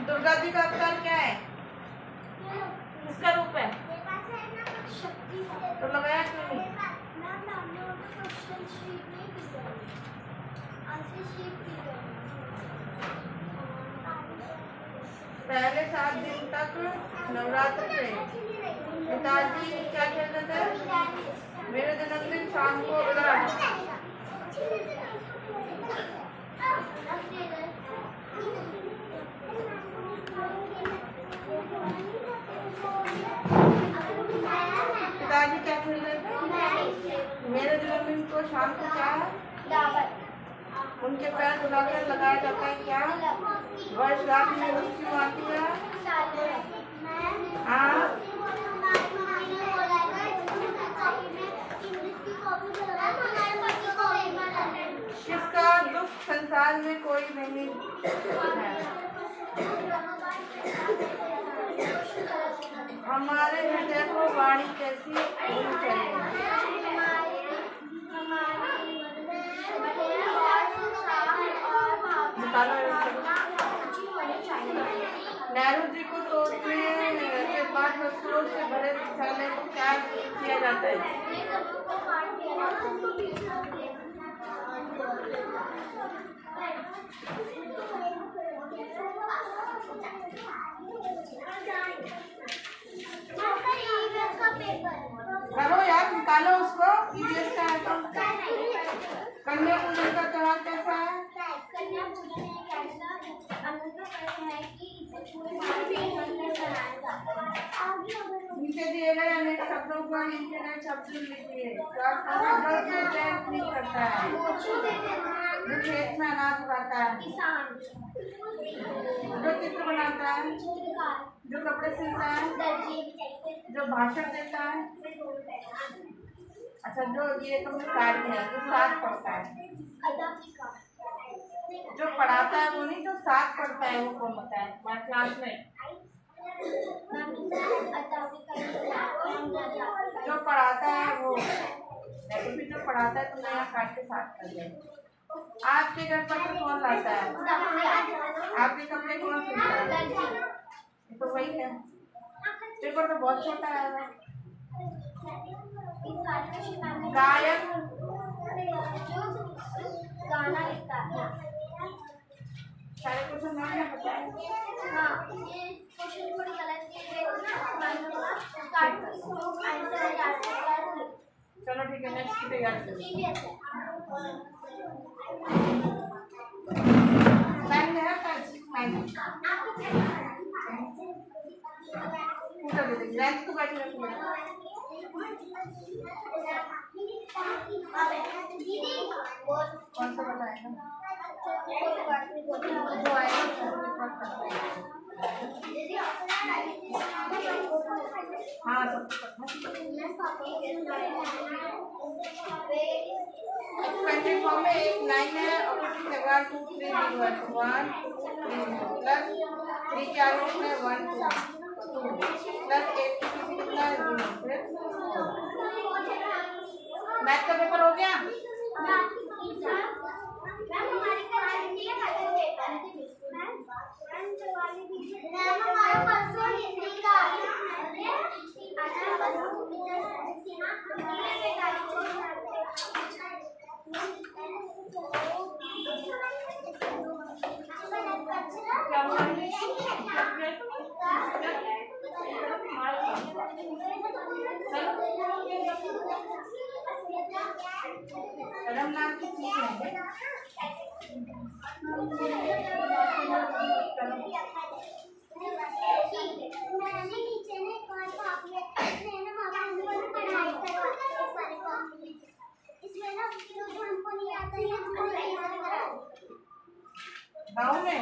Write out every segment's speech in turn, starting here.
दुर्गा जी का अवतार क्या है? किसका रूप है? तो लगाया क्यों नहीं? पहले 7 दिन तक नवरात्र थे। पिताजी क्या कहते थे? मेरे जन्मदिन शाम को पिताजी क्या खेल रहे थे? मेरे जन्मदिन को शाम को क्या उनके पैर धुलाकर लगाया जाता है क्या? वर्षगांठ में क्यों आती है? हाँ, किसका दुख संसार में कोई नहीं है? हमारे हृदय को वाणी कैसी होनी चाहिए? नेहरू जी को तोड़ने के बाद वस्तुओं से भरे थैले को क्या किया जाता है? करो यार, निकालो उसको। ईवीएस का है तो कन्या पूजन का त्योहार कैसा है? नीचे दिए गए अनेक शब्दों को नीचे नए शब्द लिखिए। नहीं करता है, जो खेत में अनाज उगाता है, जो चित्र बनाता है, जो कपड़े सिलता है, जो भाषण देता है। अच्छा, जो ये तुमने कार्य है, जो साथ पढ़ता है, जो पढ़ाता है वो नहीं, जो साथ पढ़ता है वो कौन होता है तुम्हारे क्लास में? जो पढ़ाता है वो, तो फिर जो पढ़ाता है तुमने यहाँ काट के साथ कर दिया। आपके घर पत्र कौन लाता है? आपके कपड़े कौन सिलता है? तो वही है। पेपर तो बहुत छोटा है। गायक गाना लिखता है। सारे क्वेश्चन मैंने बताया। हाँ, ये क्वेश्चन थोड़ी गलत है ना। चलो ठीक है, नेक्स्ट की तैयारी करो। मैंने है नेक्स्ट को बैठ रखो। कौन सा बताएगा? जो आएगा हाँ, फॉर्म में एक लाइन है और जगह 2 3 1 प्लस 3 क्या रूप में 1 2 प्लस 8 कितना है 0। मैथ का पेपर हो गया? रमनाथ की चीज है। गाँव में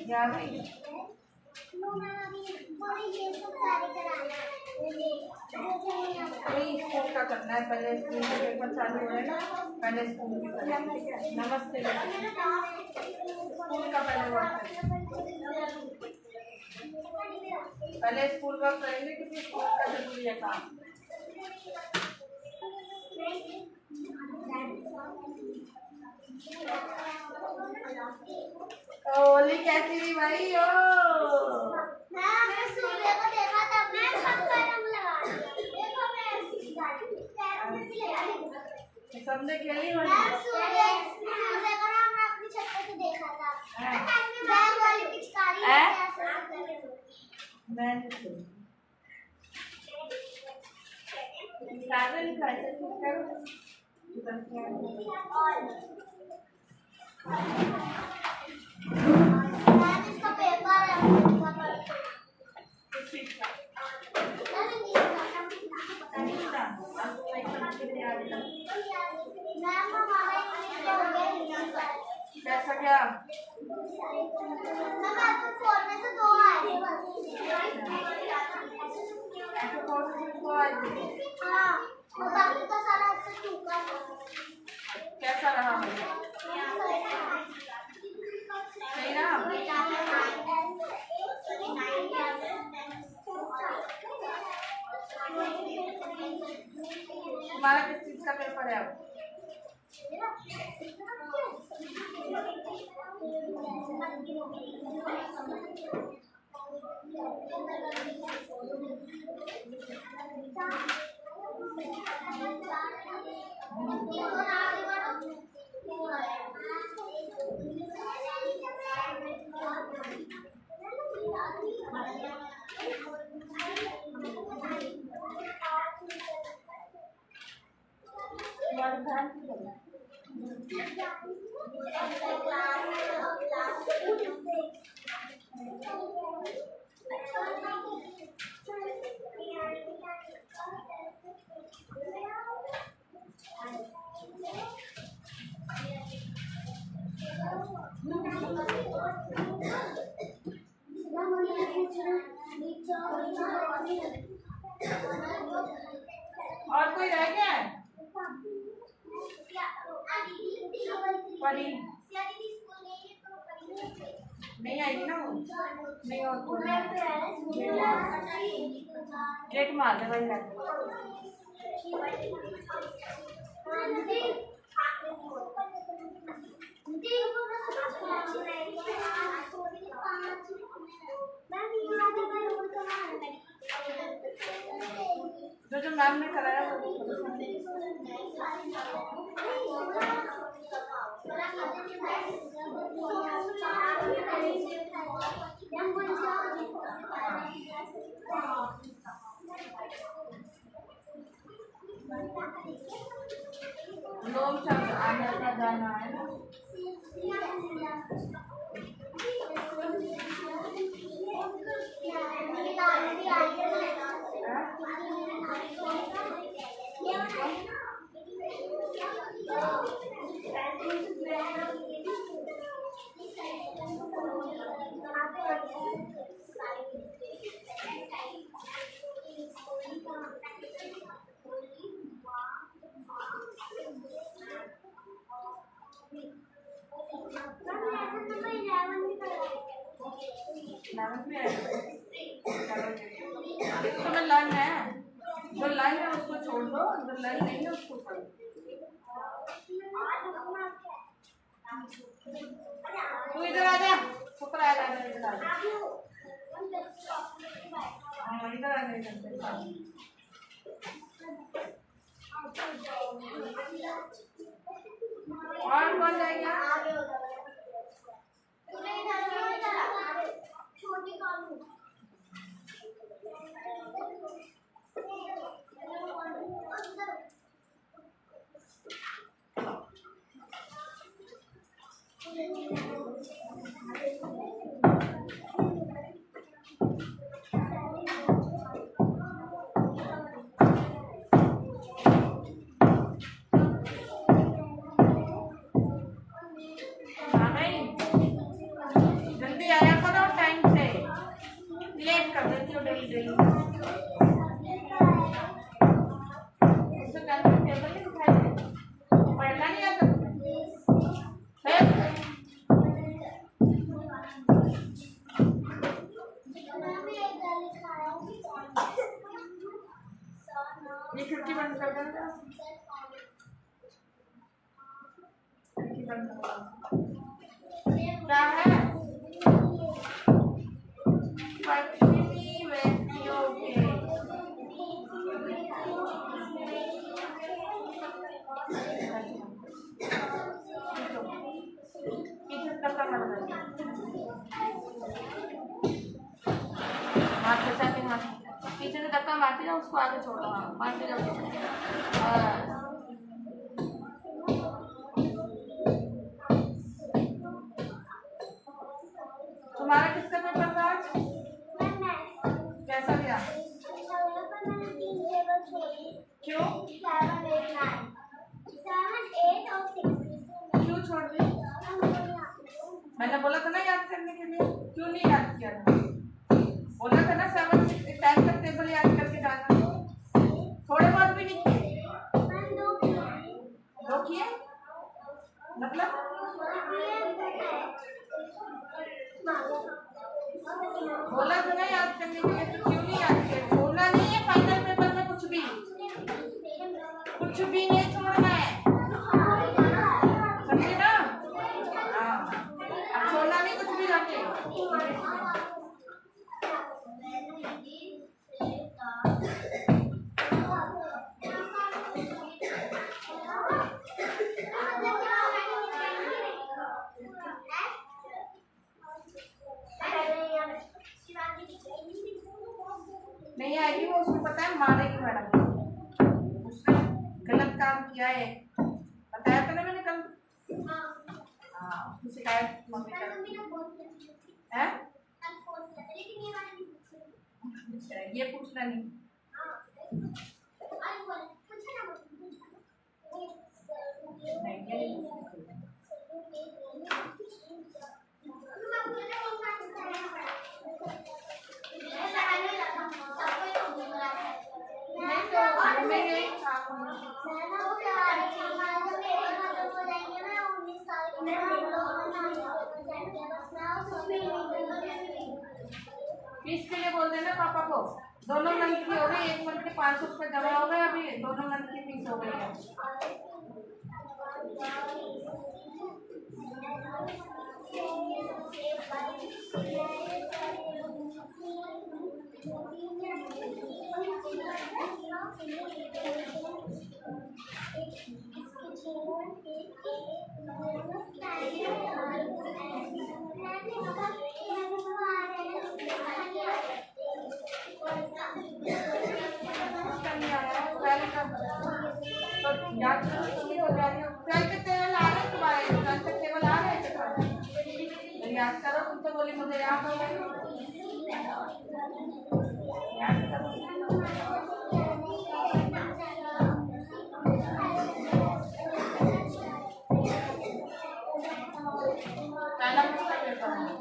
याद नहीं नहीं स्कूल का करना है, पहले स्कूल के पेपर चालू हो रहे हैं ना, पहले स्कूल की करेंगे। नमस्ते स्कूल का पहले वर्क करेंगे, पहले स्कूल वर्क करेंगे क्योंकि स्कूल का जरूरी है काम। होली कैसी रही भाई? ओ मैं सूर्य को देखा था, मैं सबका रंग लगा दिया। देखो मैं ऐसी पैरों में भी लगा दी। सबने खेली होली? मैं सूर्य को ना मैं अपनी छत पे से देखा था। बैग वाली पिचकारी मैं कागज का ऐसे करो इसका पेपर है कैसा क्या? कैसा रहा? सही रहा? तुम्हारा किस चीज का पेपर है अब? और कोई रह गया है? परी नहीं आएगी ना वो? नहीं और गेट मार दे भाई जो मैम ने कराया वो लोग सब आने का जाना है ना। तो लर्न है, जो लर्न है उसको छोड़ दो, जो लर्न नहीं है उसको पढ़ो। तू इधर आ जा, ऊपर आ जा, इधर आ जा। हाँ इधर आ जा। और कौन जाएगा? जल्दी आया गई उसमें टेबल नहीं दिखाई दे पढ़ना नहीं आता ये खिड़की बंद कर देना खिड़की बंद कर क्या है पश्चिमी व्यक्तियों के पीछे धक्का मत दो हाथ बचा के हाथ पीछे से धक्का मारती ना उसको आगे छोड़ो हाँ मारते जाओ तुम्हारा किसका पेपर था आज कैसा गया क्यों क्यों छोड़ दी मैंने बोला था ना याद करने के लिए क्यों नहीं याद किया था बोला था ना 7 6 टाइम तक टेबल याद करके जाना थोड़े बहुत भी नहीं किए दो किए मतलब बोला था ना याद करने के लिए तो क्यों नहीं याद किया बोलना नहीं है फाइनल पेपर में कुछ भी नहीं छोड़ना है समझे ना हाँ अब छोड़ना नहीं कुछ भी रखे नहीं आएगी वो उसको पता है मारेगी मैडम उसने गलत काम किया है बताया था ना मैंने कल हाँ उसकी शिकायत मम्मी कर है ये पूछना नहीं फीस के लिए बोल देना पापा को दोनों मंथ की हो गई 1 मंथ के 500 रुपये जमा हो गए अभी दोनों मंथ की फीस हो गई है याद करो तुम्हें हो जा रही हो कल के टेबल आ रहे तुम्हारे कल तक टेबल आ रहे याद करो तुम तो बोली मुझे याद हो गई याद करो पहला किसका पेपर है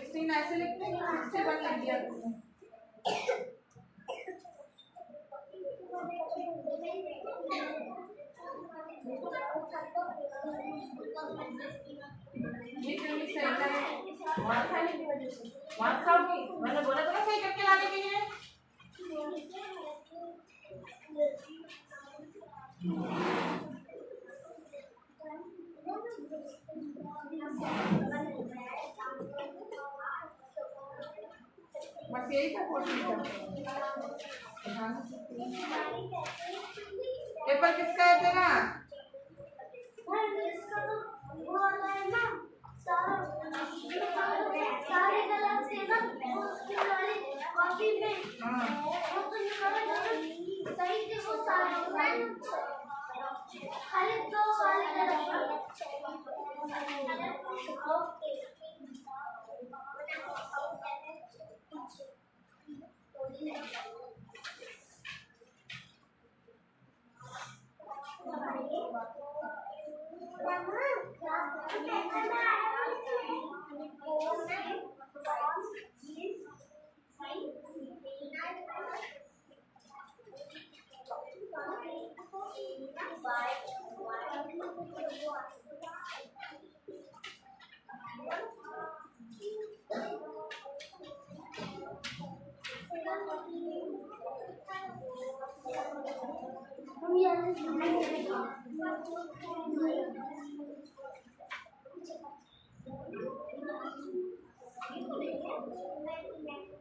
16 ऐसे लिखते हैं 61 लिख दिया तुमने ये सही करे मार्क्स आने की वजह से मार्क्स खाओगी मैंने बोला था ना सही करके लाने के लिए बस यही था कोशिश पेपर किसका है तेरा सारे गलत से ना उसके वाले कॉपी में वो तो सही से वो सारे खाली दो वाले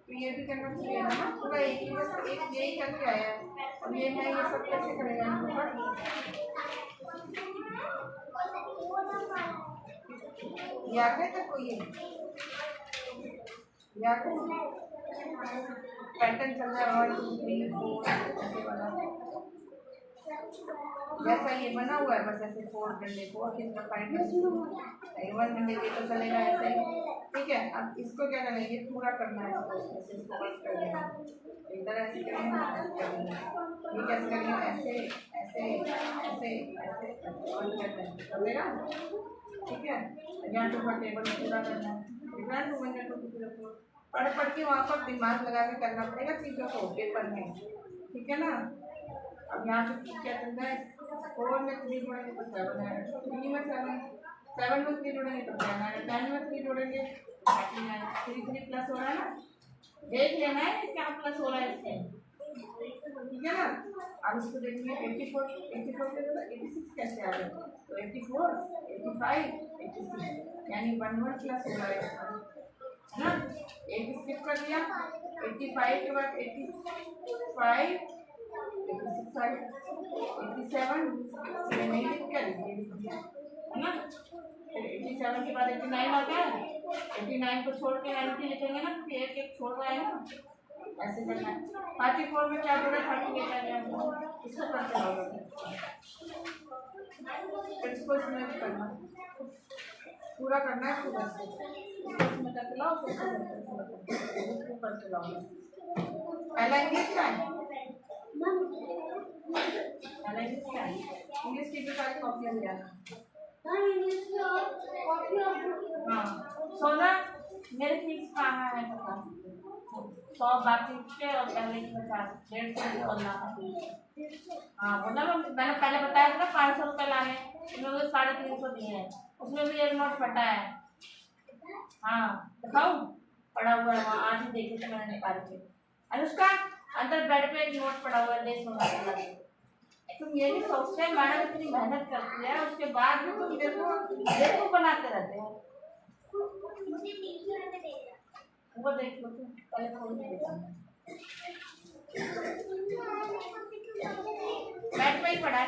तो ये भी करना चाहिए ना, पूरा एक ही बस एक यही करके आया है। अब ये है, ये सब कैसे करेगा इनको पर? याद है तो कोई याद है पैटर्न चल रहा है 1 2 3 4 ऐसे वाला, जैसा ये बना हुआ है बस ऐसे 4 डंडे को कितना फाइंड कर 1 डंडे के तो चलेगा ऐसे ही, ठीक है। अब इसको क्या करना है, ये पूरा करना है, ऐसे इसको कट कर देना, इधर ऐसे करेंगे, ये कैसे करेंगे, ऐसे ऐसे ऐसे ऐसे और चलेगा, ठीक है। यहाँ टू पर टेबल पूरा करना है, पढ़ पढ़ के वहाँ पर दिमाग लगा के करना पड़ेगा चीज़ों को पेपर में, ठीक है ना। अब यहाँ से क्या करना है, 4 में 3 जोड़ेंगे तो 7 है, 3 में 7, 7 में 3 जोड़ेंगे तो 10 है, 10 में 3 जोड़ेंगे 39, 3 प्लस हो रहा है ना, देख लेना है क्या प्लस हो रहा है इससे, ठीक है ना। अब इसको देखेंगे 84 के तो 86 कैसे आ गया, तो 84 85 86 यानी 1 प्लस हो रहा है ना। 8 स्किप कर दिया, 85 के बाद 85 87 नहीं लिख कर है ना, फिर 87 के बाद 89 आता है, 89 को छोड़ के 90 लिखेंगे ना, फिर एक एक छोड़ रहा है ना, ऐसे करना है। 34 में क्या जोड़ा, 38 आ गया, इसको करते रहोगे, इसको इसमें भी करना पूरा करना है, पूरा इसमें करते लाओ, उसको करते लाओ। पहला इंग्लिश का है, इंग्लिश की भी सारी कॉपियाँ ले आना। हाँ सोना मेरे फीस कहाँ है पता, 100 बाकी के और पहले की 50 150 बोलना। हाँ बोला मैंने पहले बताया था ना 500 रुपये लाने, इन्होंने 350 दिए हैं, उसमें भी एक नोट फटा है। हाँ दिखाऊँ, पड़ा हुआ है वहाँ, आज ही देखे थे मैंने निकाल के। अनुष्का अंदर बेड पे एक नोट पड़ा हुआ है, देश में तुम ये नहीं सोचते मैडम इतनी मेहनत करती है, उसके बाद भी तुम देखो बनाते रहते हो। वो देख लो तुम पहले खोल के देखो, बेड पे ही पड़ा है,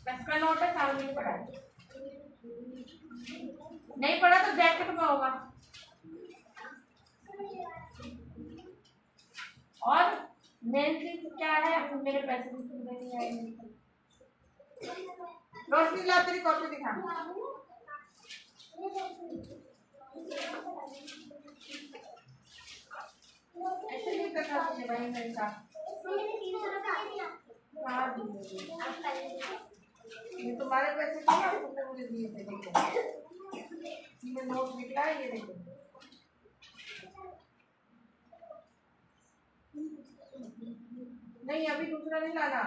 10 का नोट है, सामने ही पड़ा है, नहीं पड़ा तो जैकेट में होगा। और मेन चीज क्या है, मेरे पैसे नहीं आएंगे। रोशनी ला तेरी कॉपी दिखा, ऐसे नहीं करना तुमने भाई मेरे साथ। ये तुम्हारे पैसे थे ना, तुमने मुझे दिए थे, देखो इसमें नोट निकला है, ये देखो। नहीं अभी दूसरा नहीं लाना,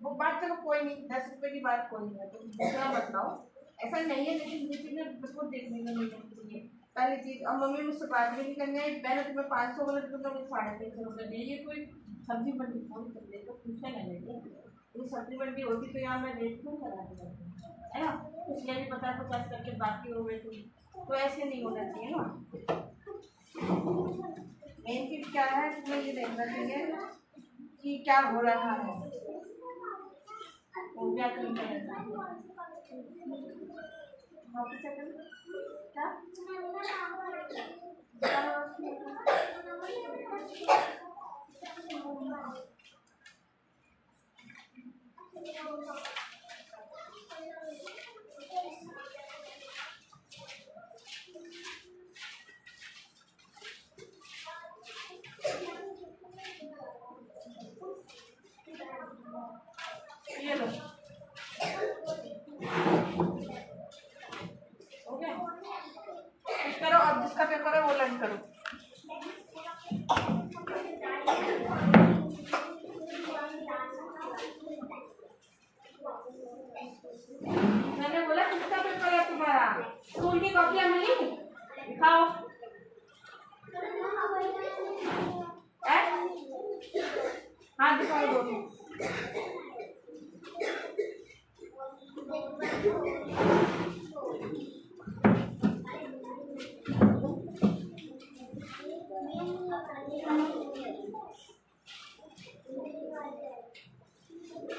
वो बात चलो कोई नहीं, 10 रुपए की बात कोई नहीं है, तुम दूसरा बताओ, ऐसा नहीं है, लेकिन यूट्यूब में बिल्कुल देखने को नहीं चाहिए पहली चीज। अब मम्मी मुझसे बात भी नहीं करनी है, मैंने तुम्हें 500 बोला तो तुमने मुझे 350 रुपये दिए, ये कोई सब्जी मंडी फोन कर दे तो पूछा नहीं लेंगे, ये सब्जी मंडी होती तो यहाँ मैं रेट क्यों करा है ना, इसलिए भी 50-50 करके बाकी हो गए तुम, तो ऐसे नहीं होना चाहिए ना। मेन चीज क्या है, तुम्हें ये देखना चाहिए कि क्या हो रहा है, वो क्या करना है, क्या हाथ दिखाओ दोनों।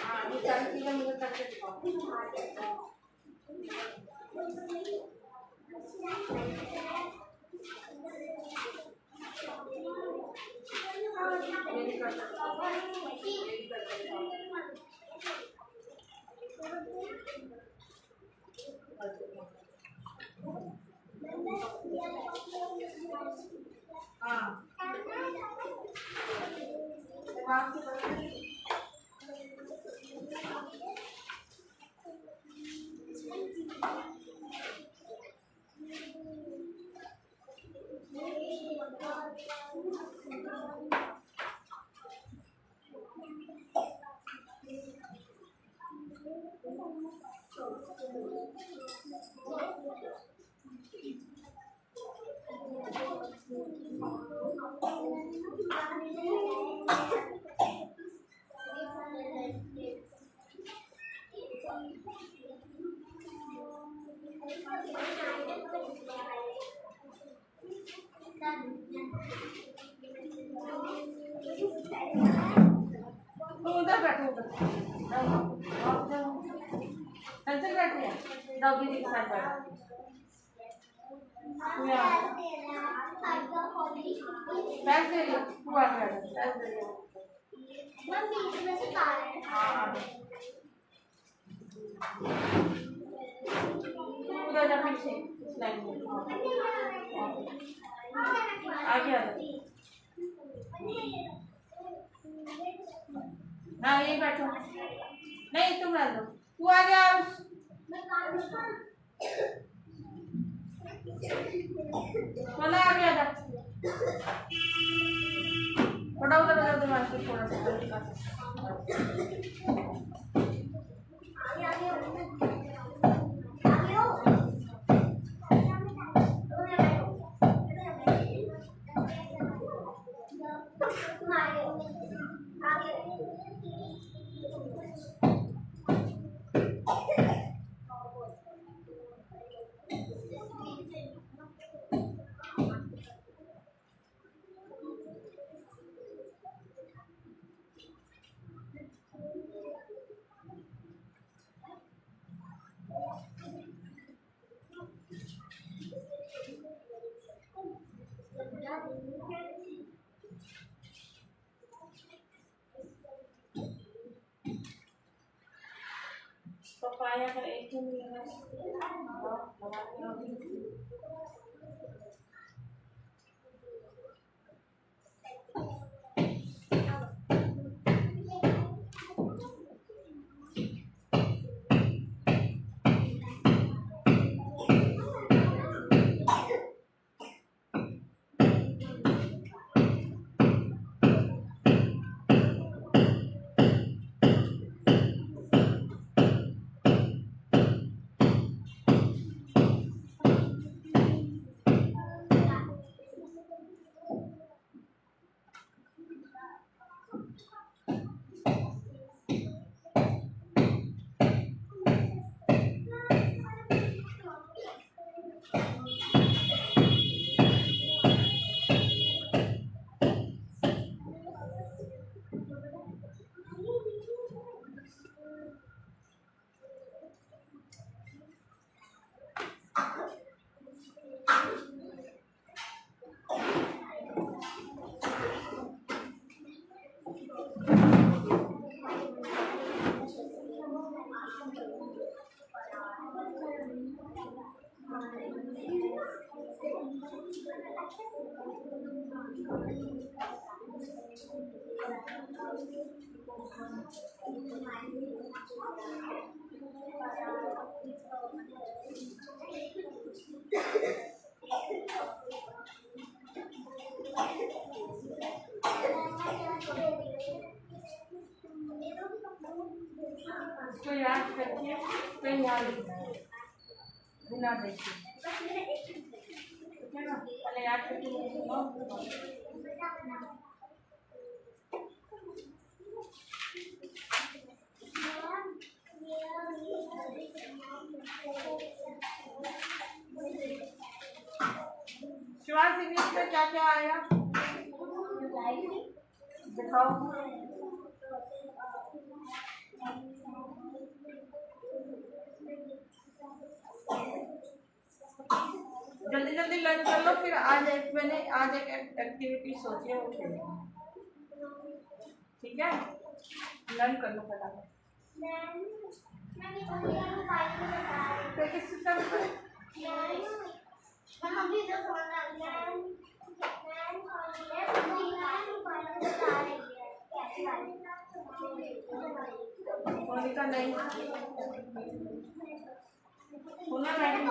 हाँ ये सारी चीजें मुझे करके दिखाओ। मेरी करके दिखाओ। मेरी करके दिखाओ। हाँ दिमाग से बना। तुम उधर बैठो उधर। चल बैठे हैं डॉगी के साथ बैठो। बैठ दे रही तू आ बैठ दे रही। हाँ उधर जा पीछे इस लाइन में आगे आ जा। हाँ यही बैठो। नहीं तुम रह दो तू आ गया। सोना आ गया जा। थोड़ा उधर उधर दिमाग से थोड़ा सा पपाया का एक ही मिलेगा। इसको याद करके फिर यहाँ लिखना है बिना देखे, ठीक है ना। पहले याद करके शिवांश इंग्लिश में क्या क्या आया दिखाओ। जल्दी जल्दी लर्न कर लो, फिर आज एक एक्टिविटी सोची है वो खेलेंगे, ठीक है? लर्न कर लो फटाफट। किस सिस्टम पर? मोनिका नहीं सुना मैडम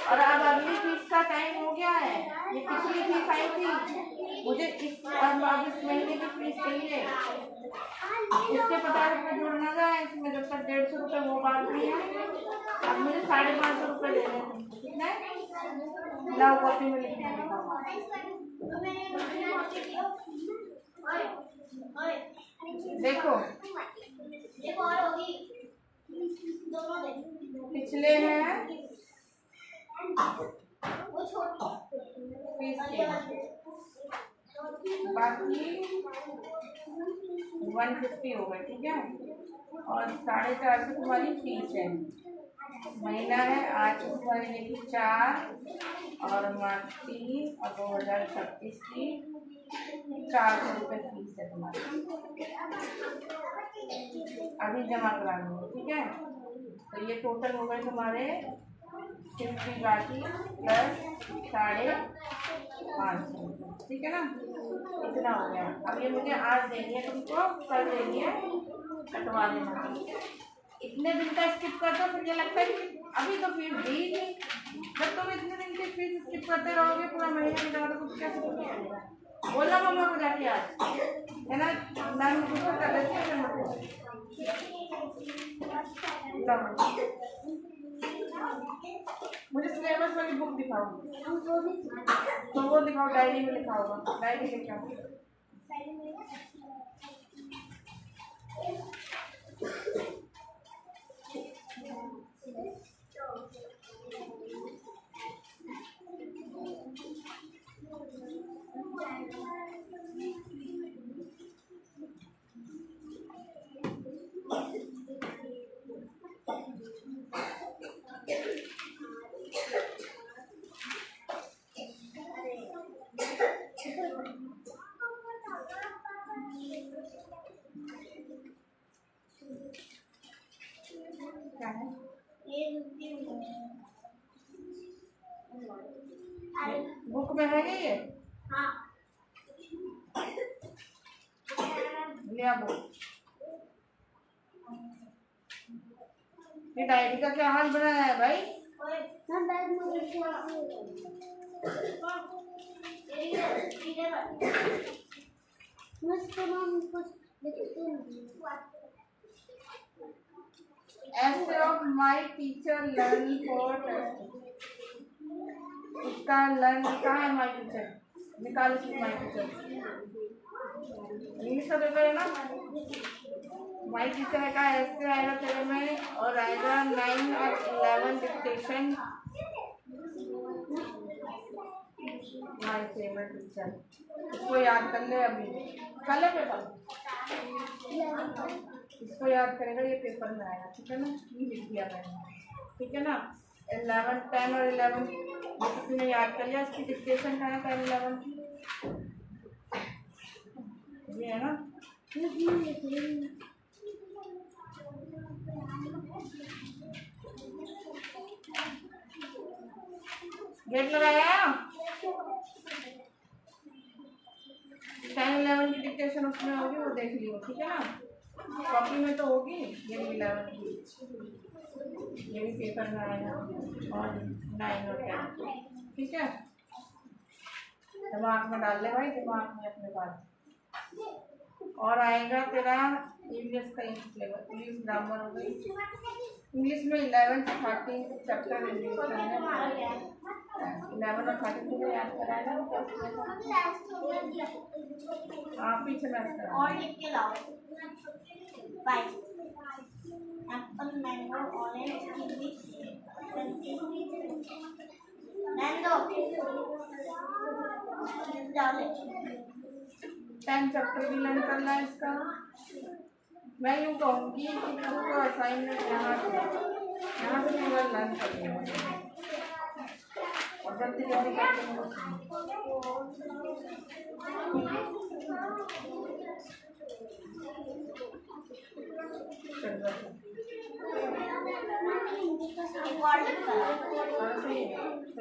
और अब अगली फीस का टाइम हो गया है। ये पिछली फीस आई थी, मुझे इस महीने की फीस चाहिए। इसके 50 रुपये जोड़ना था, इसमें जब तक 150 रुपये वो बाकी है। अब मुझे 550 रुपये देने हैं, कितना है? लाओ कॉपी में लिख देखो। पिछले हैं फीस के बाकी 150 हो गए, ठीक है? और 450 तुम्हारी फीस है, महीना है आज तुम्हारी देखी 4 और मार्च 3 और 2026 की 400 रुपये फीस है तुम्हारी, अभी जमा करा लो, ठीक है? तो ये टोटल हो गए तुम्हारे 50 बाकी प्लस 550, ठीक है ना? इतना हो गया। अब ये मुझे आज देनी है तुमको, कल देनी है, कटवा देना। इतने दिन का स्किप कर दो, फिर ये लगता है कि अभी तो फीस दी नहीं। जब तुम इतने दिन की फीस स्किप करते रहोगे पूरा महीना निकाल तो कुछ कैसे करोगे? बोला मम्मा को जाके आज, है ना? मैम कुछ कर देती है मुझे सिलेबस वाली बुक दिखाओ, तो वो दिखाओ, डायरी में लिखा होगा, डायरी में क्या है? बुक में है ये? हाँ। लिया बुक। ये डायरी का क्या हाल बनाया है भाई? Essay of my teacher learn for test. इसका लर्न कहाँ है? माई टीचर निकाल, इसकी माई टीचर इंग्लिश का पेपर है ना? माई टीचर है का ऐसे आएगा तेरे में, और आएगा 9 और 11 डिक्टेशन। माई फेवरेट टीचर, इसको याद कर ले, अभी कल है पेपर, इसको याद करेगा, ये पेपर में आएगा, ठीक है ना? ये लिख दिया मैंने, ठीक है ना? 11, 10 और 11 किसी ने याद कर लिया? इसकी डिक्टेशन का है 10, 11 की, ये है ना? गेट लगाया? 10, 11 की डिक्टेशन उसमें होगी, वो देख लियो, ठीक है ना? कॉपी में तो होगी, ये भी 11 की, ये भी पेपर में आएगा, और 9 और 10, ठीक है? दिमाग में डाल ले भाई, दिमाग में अपने पास। और आएगा तेरा इंग्लिश का सिलेबस, इंग्लिश ग्रामर हो गई, इंग्लिश में 11 से 13 चैप्टर इंग्लिश 11 और 32 को याद कराया ना आप पीछे मैच करा और लिख के लाओ 5 Apple mango orange kiwi mango डाले 10 चैप्टर भी लर्न करना है इसका। मैं यूँ कहूँगी कि तुमको असाइनमेंट यहाँ से पूरा लर्न करना है और जल्दी जल्दी करके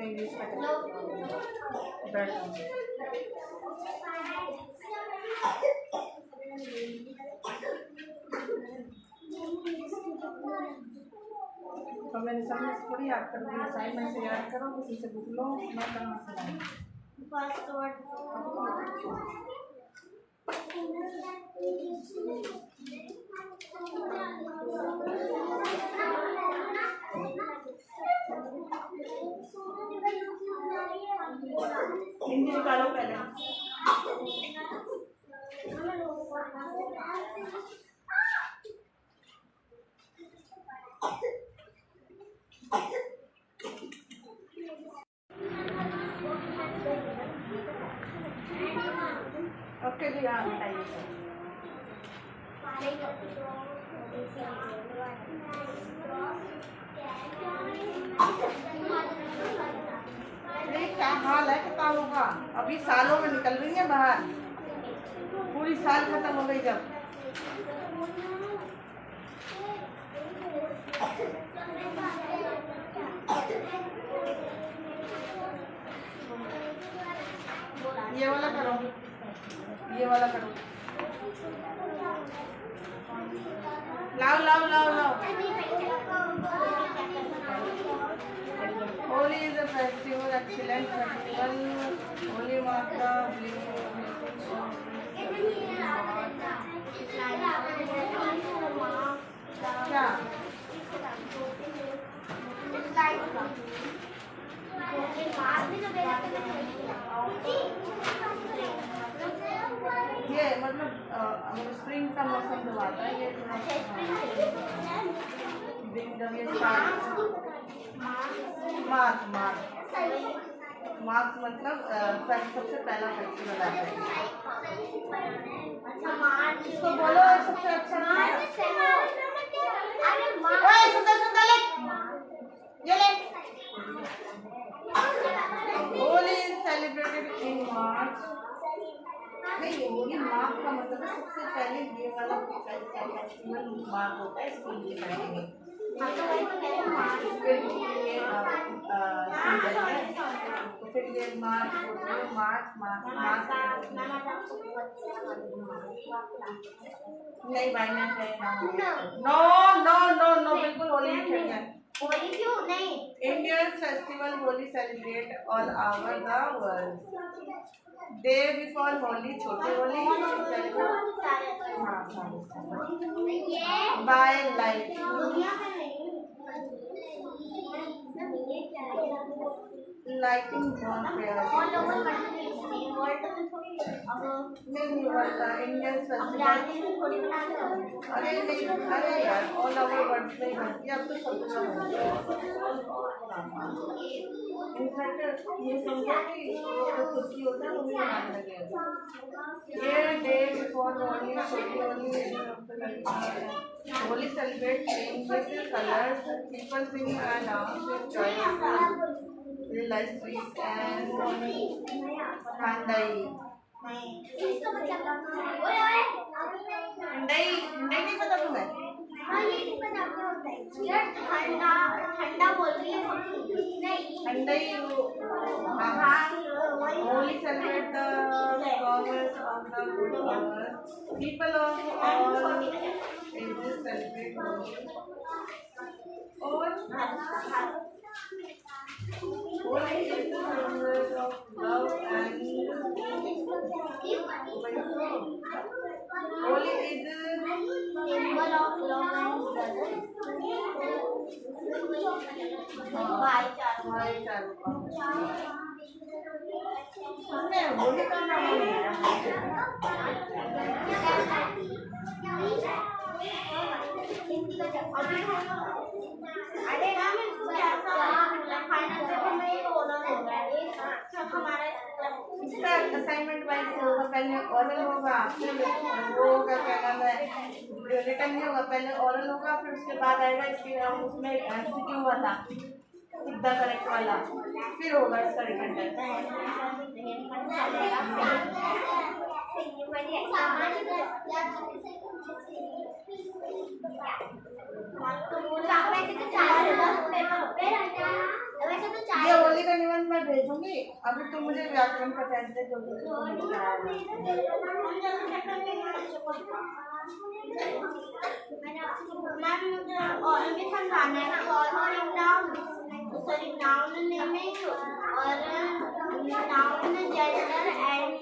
इंग्लिश तो मैंने समझ थोड़ी याद कर दी असाइनमेंट से याद करो किसी से बुक लो मैं कहाँ से लाऊं फर्स्ट वर्ड हिंदी निकालो पहले ओके जी हाँ बताइए क्या हाल है किताबों का अभी सालों में निकल रही है बाहर पूरी साल खत्म हो गई जब ये वाला करो लाओ लाओ लाओ लाओ Holi is a festival excellent festival Holi माता क्या ये मतलब स्प्रिंग का मौसम जब आता है ये जब ये मार्च मतलब सबसे पहला फेस्टिवल आता है इसको बोलो सबसे अच्छा ये ले होली इज सेलिब्रेटेड इन मार्च नहीं होली मार्च का मतलब सबसे पहले ये वाला फेस्टिवल मार्च होता है इसको ये करेंगे फिर ये मार्च नहीं भाई मैं नो नो नो नो बिल्कुल होली नहीं खेलना है होली क्यों नहीं India's festival Holi celebrate all over the world. Day before Holi, छोटी Holi by light. Lighting bonfires. नहीं वर्ल्ड इंडियन फेस्टिवल अरे यार ऑल ओवर वर्ल्ड में बनती है अब तो सब इनफैक्ट ये समझो कि जो खुशी होता है वो भी मनाने लगे ये डे बिफोर होली छोटी Holi celebrate with colors people sing and dance with joy realize sweet and Hyundai नहीं पता तुम्हें ठंडा बोल रही है Hyundai only celebrate the flowers of the good flowers people of all ages celebrate Holi Holi is the symbol of love and Holi is symbol of love and भाईचारा हमने होली का नाम लिया अरे ना मैं फाइनल पेपर में ये बोला होगा इसका असाइनमेंट वाइज होगा, पहले ओरल होगा, फिर वो होगा क्या नाम है रिटन नहीं होगा, पहले ओरल होगा फिर उसके बाद आएगा इसके उसमें एमसीक्यू वाला सीधा करेक्ट वाला, फिर होगा इसका रिटन टेस्ट। ये होली का निबंध मैं भेजूंगी, अभी तुम मुझे व्याकरण का टेस्ट दे दोगे। मैम मुझे और भी समझाना है और नाउन सॉरी नाउन नेमिंग और noun gender and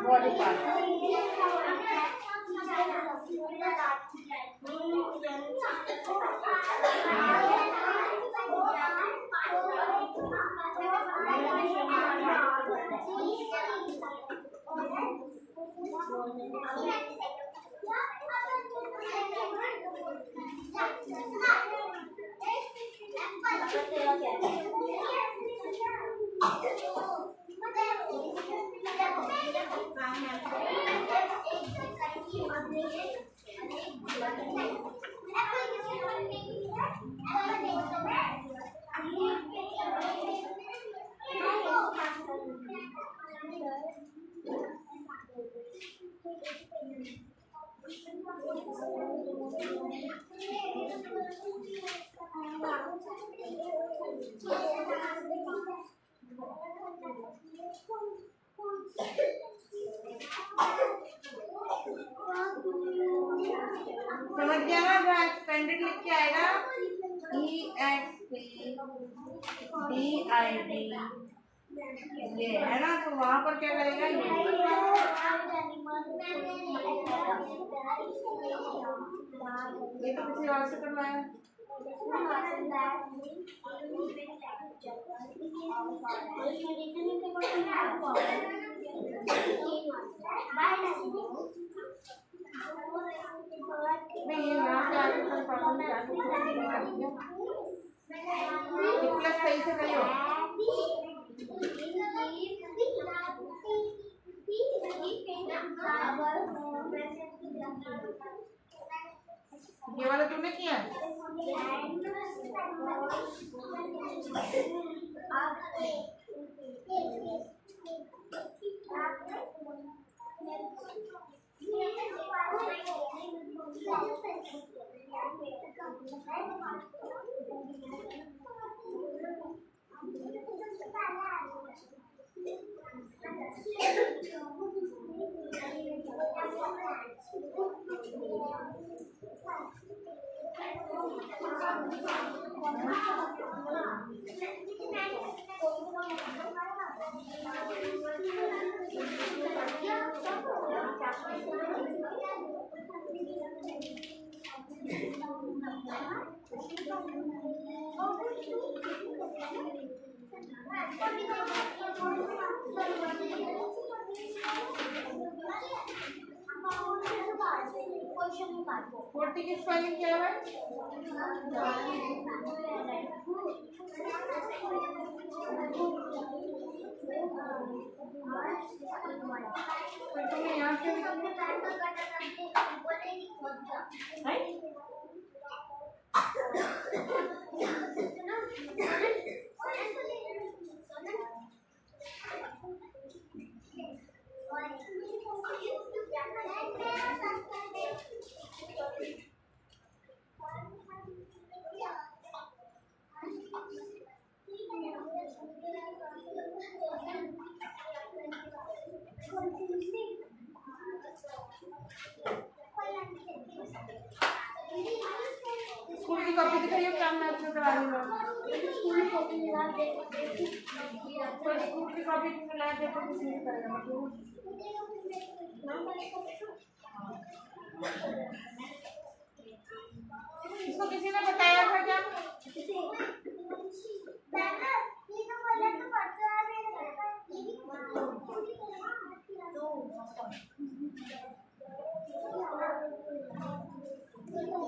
body part समझ गया ना, जो एक्सपेंडेड लिख के आएगा EXPDID ये है ना, तो वहां पर क्या करेगा ये तो किसी और से करवाया। नहीं ये यहाँ से आगे कर प्रॉब्लम प्लस सही से करियो। ये वाला तुमने किया है? फोर्टी की स्पेलिंग क्या है? तो तुम्हें यहाँ से स्कूल की कॉपी दिखाइए क्या मैं आपको करा रही हूँ। स्कूल कॉपी मिला दे तो स्कूल की कॉपी मिला दे तो कुछ नहीं करेगा मतलब। इसको किसी ने बताया था क्या?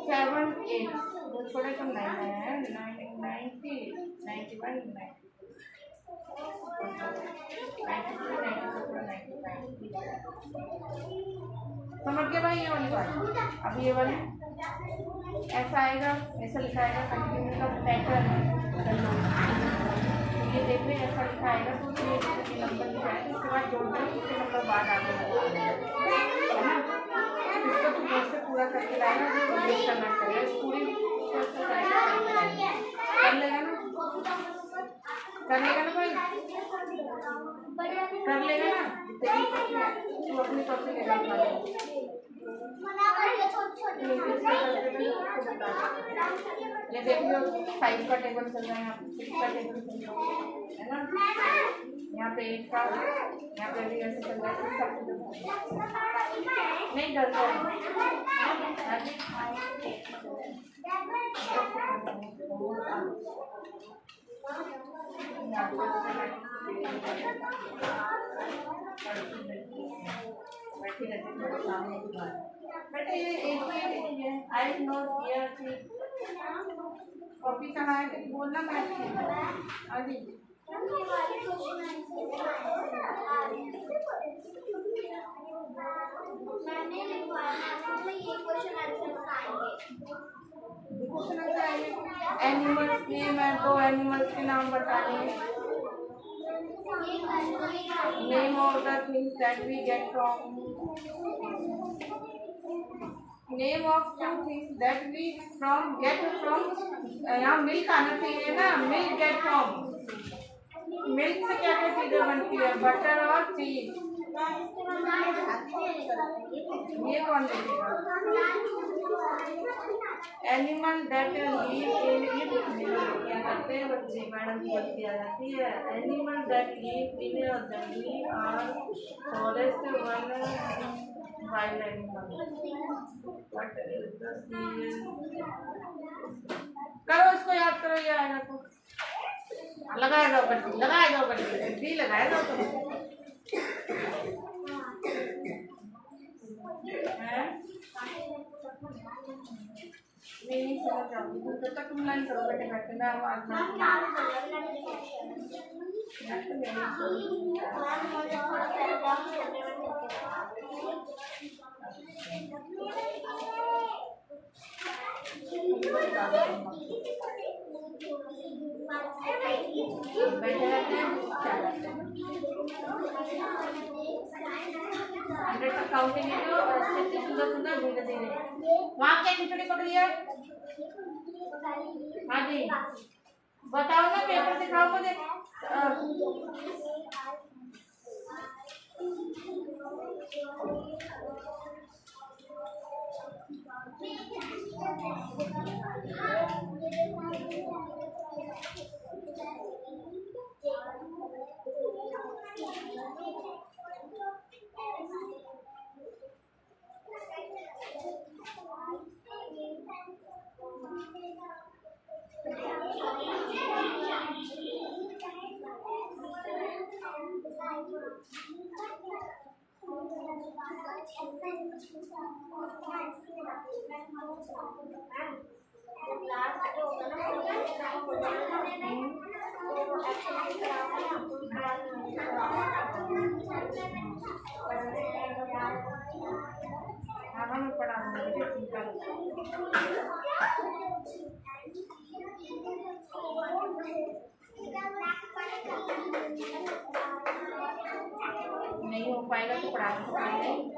सेवन एट वो थोड़े कम नहीं है 90 91 समझ गए भाई ये वाली बात। अब ये वाली ऐसा आएगा, ऐसा लिखा आएगा कंटिन्यू का पैटर्न। ये देखिए ऐसा लिखा आएगा तो उसमें नंबर लिखा है उसके बाद जोड़ दो उसके नंबर बाद आगे है ना। इसको तो जोड़ से पूरा करके लाएगा तो ये करना चाहिए पूरी कर लेगा ना, कर लेगा ना भाई, कर लेगा ना। तू अपनी कॉपी लेगा ये देख लो 5 का टेबल चल रहा है, यहाँ पे 6 का टेबल चल रहा है ना, यहाँ पे 8 का, यहाँ पे भी ऐसे चल रहा है। सब नहीं डरता बैठी रहती है सामने की बात। बेटे ये एक ही है आई नो हियर थी कॉपी कहाँ है बोलना बैठ के अभी मैंने लिखवाया तो ये क्वेश्चन आंसर आएंगे। एनिमल्स नेम है, 2 एनिमल्स के नाम बताने। Name of the things that we get from, name of 2 things that we from get from. यहाँ मिल्क आना चाहिए ना, मिल्क गेट फ्रॉम। मिल्क से क्या क्या चीजें बनती है, बटर और चीज। ये कौन देखेगा? एनिमल दैट लीव इन क्या करते हैं बच्चे, मैडम की बच्ची आ जाती है। एनिमल दैट लीव इन जंगली और forest one wild animal. What is the करो इसको याद करो, ये आएगा तो लगाए जाओ बच्ची, लगाए जाओ बच्ची, लगाए जाओ तुम नहीं समझ जाऊंगी तो तक तुम लाइन करो बेटे बैठे मैं आवाज बैठे रहते हैं काउंटिंग है जो सुंदर सुंदर धीरे धीरे वहाँ क्या खिचड़ी पक रही है। हाँ जी बताओ ना, पेपर दिखाओ मुझे। नहीं हो पाएगा तो पढ़ाना पड़ेगा।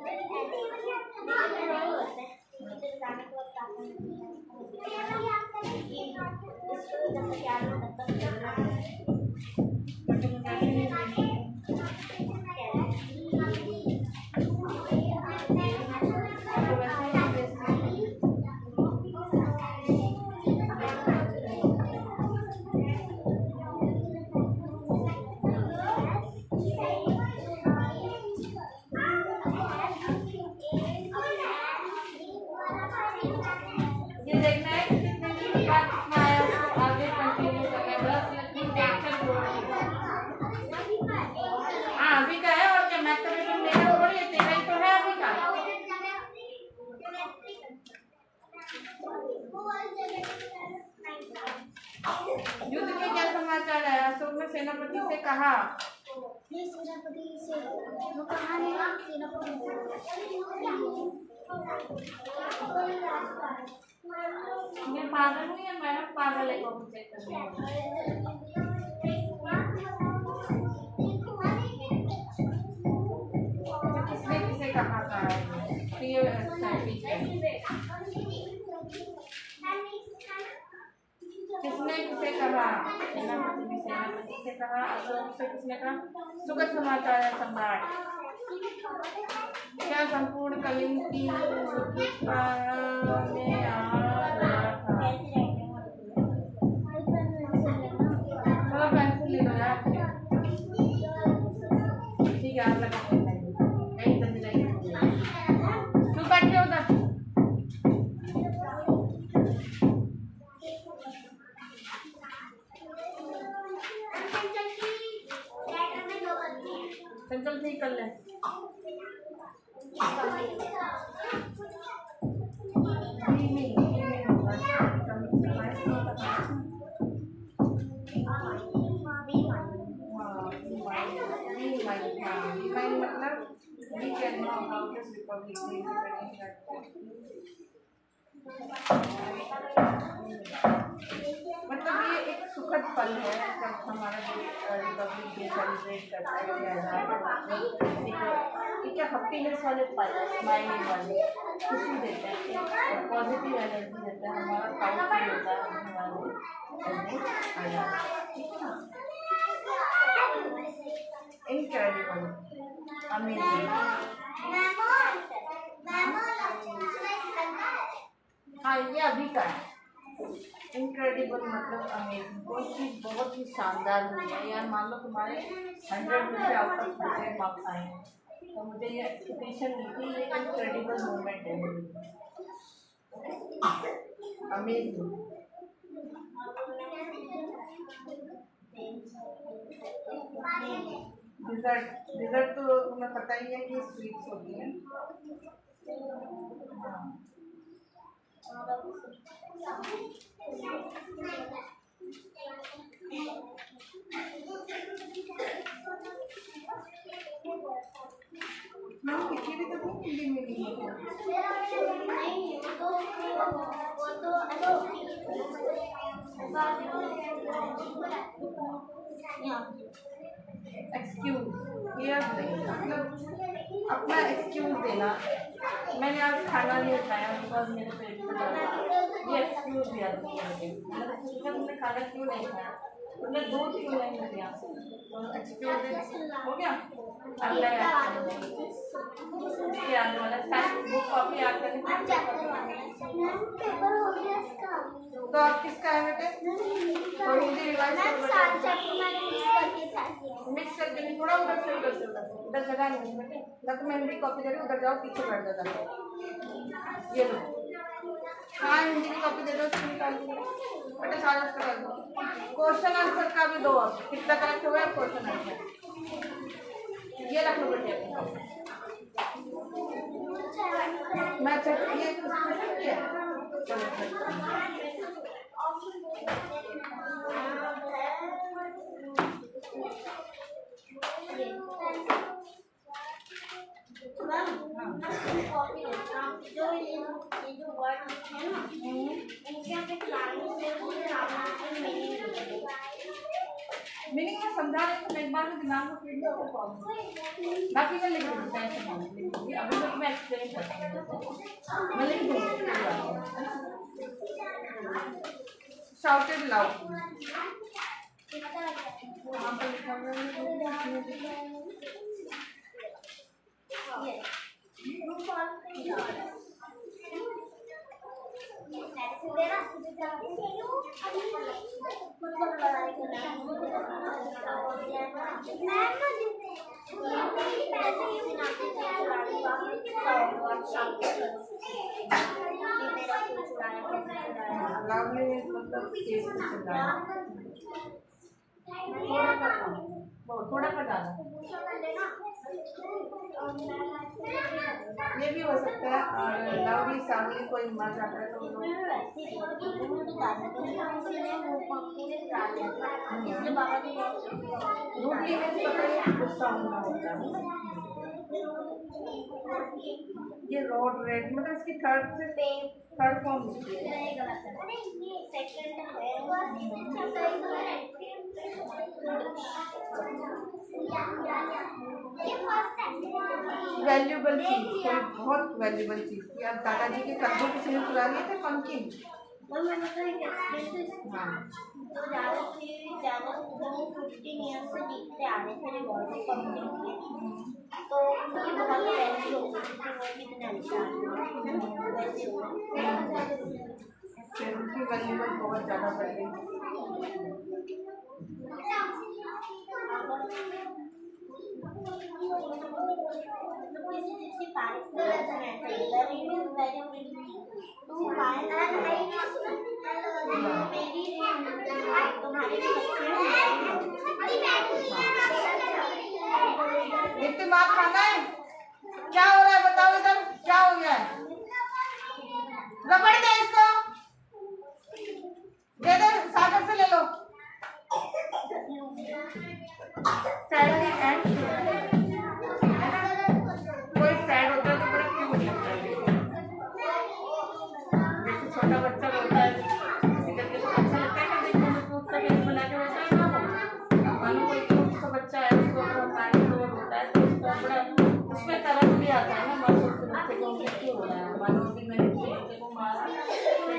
युद्ध के क्या समाचार है? अशोक ने सेनापति से कहा। ये सेनापति से वो कहा नहीं ना सेनापति मैं पागल हूँ या मैडम पागल है? कॉपी चेक करने किसने किसे कहा था? किसने किसे कहा? सेनापति ने सेनापति से कहा। अशोक से किसने कहा? सुखद समाचार है सम्राट। क्या संपूर्ण कलिंग की में आ रहा था? चलो पेंसिल ले लो यार। ठीक है, आप लगा नहीं जल्दी नहीं तू बैठ जाओ उधर। चल ठीक कर ले। मतलब ये एक सुखद पल है जब हमारा रिपब्लिक डे सेलिब्रेट करता है। एक हैप्पीनेस वाले पल, स्माइलिंग वाले, खुशी देते हैं, पॉजिटिव एनर्जी देते हैं, हमारा पावरफुल होता है। Incredible, amazing. हाँ, ये अभी का है। इनक्रेडिबल मतलब अमेजिंग, कोई चीज़ बहुत ही शानदार हुई है। यार मान लो तुम्हारे 100 में से आउट ऑफ 100 मार्क्स आए हैं, तो मुझे ये एक्सपेक्टेशन नहीं थी। ये इनक्रेडिबल मोमेंट है मेरे लिए, अमेजिंग। डिजर्ट तो तुम्हें पता ही है कि स्वीट्स होती हैं। मैम किसी भी तो हिंदी में नहीं है। एक्सक्यूज मतलब अपना एक्सक्यूज देना। मैंने आज खाना नहीं खाया बिकॉज मेरे पेट में दर्द है। ये एक्सक्यूज दिया तुमने खाना क्यों नहीं खाया? तुमने दूध क्यों नहीं दिया? तो एक्सक्यूज हो गया। अगला याद वाला बुक कॉपी याद करने। तो आप किसका है बेटे? तो हिंदी रिवाइज मिक्स करके नहीं, थोड़ा उधर से उधर जगह नहीं बेटे। ना तो मैं हिंदी कॉपी दे रही हूँ, उधर जाओ पीछे बैठ जाता। ये लो, हाँ हिंदी की कॉपी दे दो, उसको निकाल दो बेटे, सारा उसका कर दो। क्वेश्चन आंसर का भी दो, आप कितना करेक्ट हुआ है क्वेश्चन आंसर ये रख लो बेटे। मैं चेक किया। मीनिंग में समझा रही तो मैं एक बार में दिमाग को फीड बाकी मैं लिख दूँगी। अभी तो मैं एक्सप्लेन करती हूँ, मैं लिख दूँगी। शाउटेड लाउड, वहाँ पर लिखा थोड़ा पर डाला। ये भी हो सकता है। और लवली सावली कोई मर जाता है तो इसलिए बाबा ने रूट लेने से पता है गुस्सा होना होता है। ये रोड रेड मतलब इसकी थर्ड फॉर्म होती है। वैल्यूबल चीज, कोई बहुत वैल्यूबल चीज थी। अब दादाजी के कद्दू किसी ने चुरा लिए थे, पंकिन। और मैंने तो एक एक्सपीरियंस हाँ तो ज़्यादा 15 ईयर्स से जीतते आ रहे थे रिवॉर्ड कंपनी के, तो उनकी बहुत वैल्यू हो गई थी, वो कितने अच्छा वैसे फिर उनकी वैल्यूबल बहुत ज़्यादा बढ़ गई। किसी चीज़ की तारीफ करना चाहिए, वेरी टू बाय मेरी तुम्हारी दीप्ति माँ खाना है? क्या हो रहा है बताओ, इधर क्या हो गया है? रबड़ दे इसको, दे दे, सागर से ले लो। सैड एंड कोई सैड होता है तो बड़ा क्यूट लगता है। जैसे छोटा बच्चा होता है, किसी करके तो अच्छा लगता है कि देखो उसको उसका फेस बना के वैसा ही ना हो। मानो कोई क्यूट सा बच्चा है, उसको अपना पैंट ओवर होता है तो उसको बड़ा उसमें तरस भी आता है ना। मानो उसके बच्चे को उनसे क्यों हो रहा है, मानो अभी मैंने किसी बच्चे को मारा तो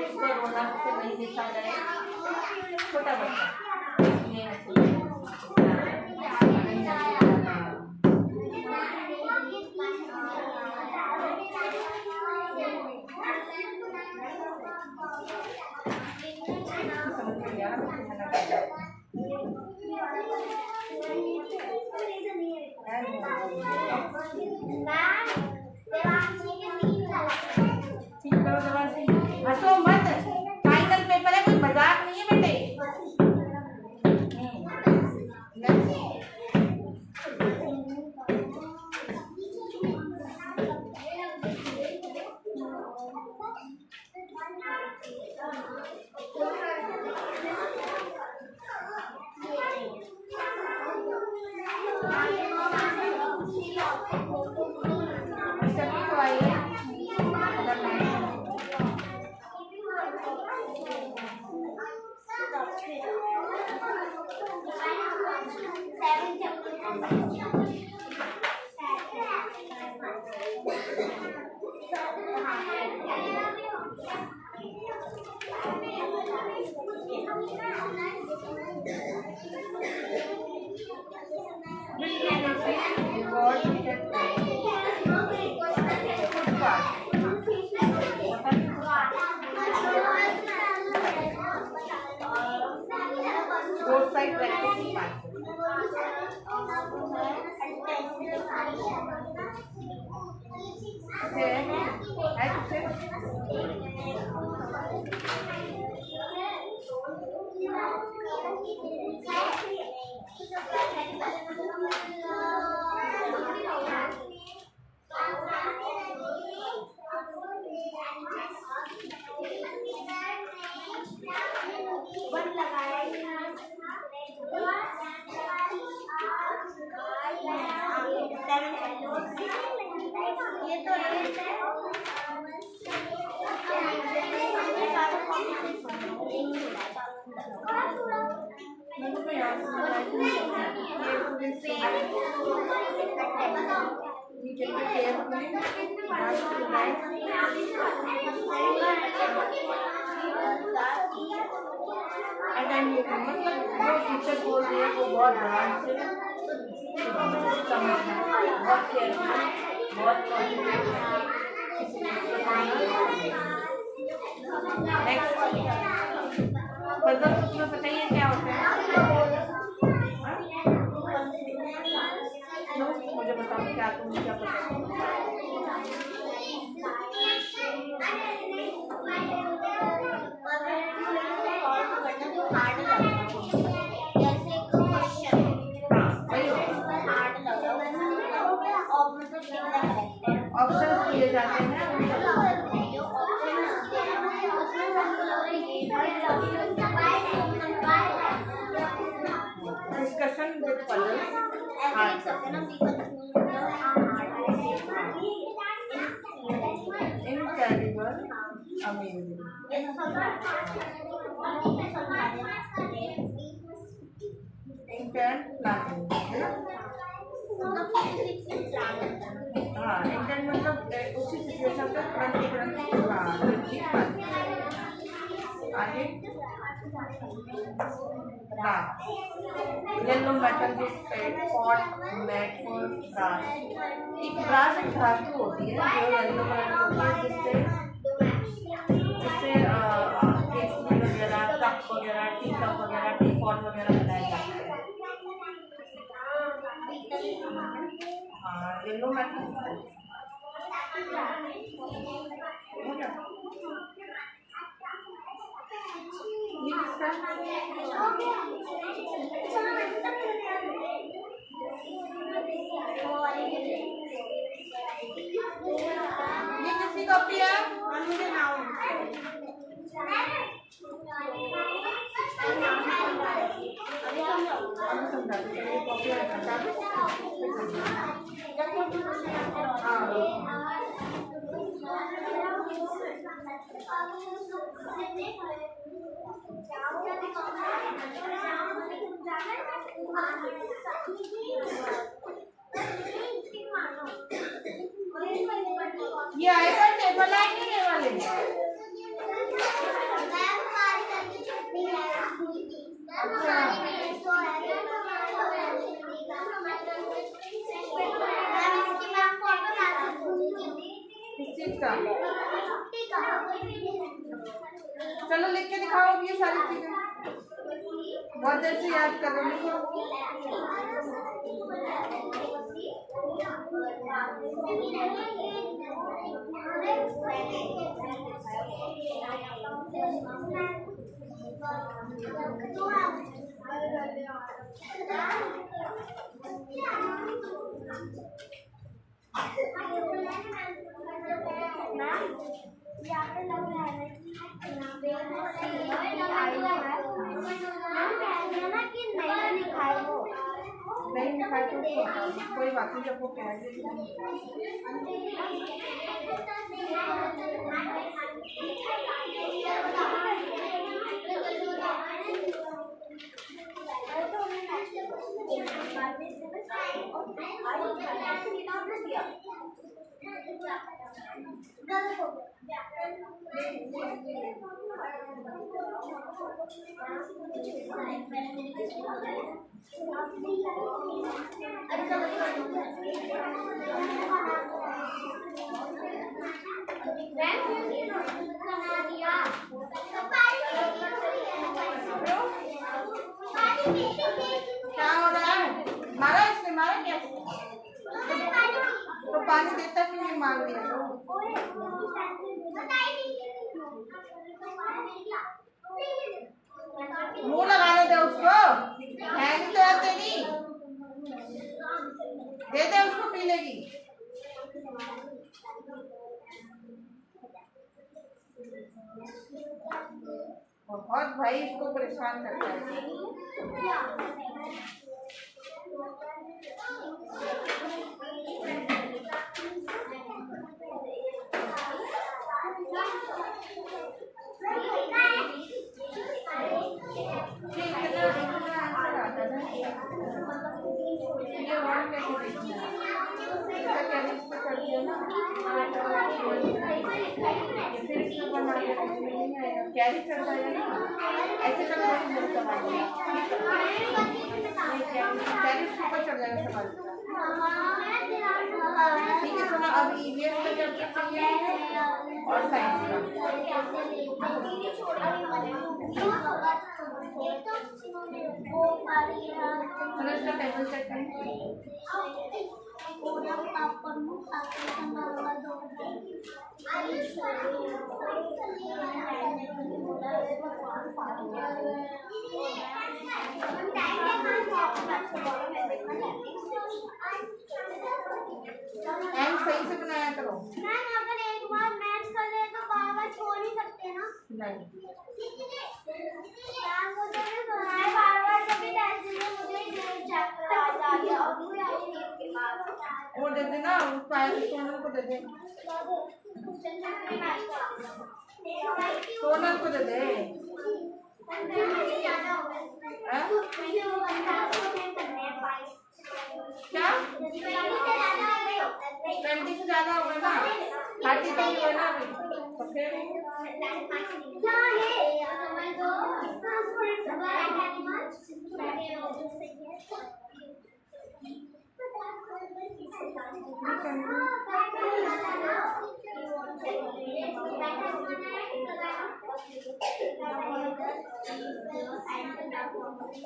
उसको रोना से नहीं देखा जाए। छोटा बच्चा ये हंसो मत, फाइनल पेपर है, कोई मजाक नहीं है बेटे। सभी को आइए both side practice part. ये तो जो टीचर बोल रही है वो बहुत ध्यान से समझना, बहुत केयरफुल, बहुत नेक्स्ट पजल तुम्हें बताइए क्या होता है? मुझे बताओ क्या तुम्हें क्या पता है? ऑप्शन दिए जाते हैं ऐसे लिख सकते हैं ना, be confuse incredible, amazing. Intent planning है ना। हाँ, इंटेंट मतलब उसी सिचुएशन पे तुरंत आगे। हाँ, yellow metal pot made for brass. एक ब्रास एक धातु होती है जो येलो कलर की होती है, जिससे केसरी वगैरह, कप वगैरह, टी कप वगैरह, टी पॉट वगैरह बनाए जाते हैं। हाँ, येलो मेटल। ये किसका ये किसकी कॉपी है? मुझे नाम समझा ये कॉपी ये आएगा टेबल लाइन नहीं वाले। चलो लिख के दिखाओ अब ये सारी चीजें, बहुत देर से याद कर रही हूँ। नहीं लिखा तो कोई बात नहीं, जब वो कह क्या हो रहा है? मारा इसने, मारा क्या? तो पानी देता क्यों नहीं? मांग लिया मुंह लगाने दे उसको, है नहीं तो आते नहीं, दे दे उसको, पी लेगी। बहुत भाई इसको परेशान करता है। ये वर्ड कैसे देखना कैरी करता है ना, ऐसे करना कैरी ऊपर चढ़ जाएगा सवाल। ठीक है, सुनो अब ईवीएस का चैप्टर चाहिए और साइंस का इसका टेबल चेक करें। सही से बनाया करो। अगर एक बार मैच कर ले तो बार-बार छोड़ नहीं सकते ना। नहीं बार-बार जब भी टेस्ट में मुझे चैप्टर आ गया। दे देना, उस पायल सोनल को दे दे, सोनल को दे दे। क्या 20 से ज्यादा होगा ना, 30 तो ही होगा ना। तो फिर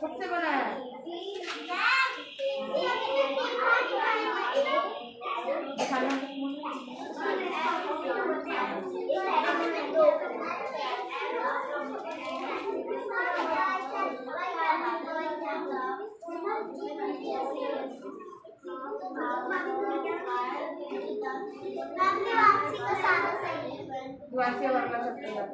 खुद से बनाया है। वासी वर्ला सकते हैं।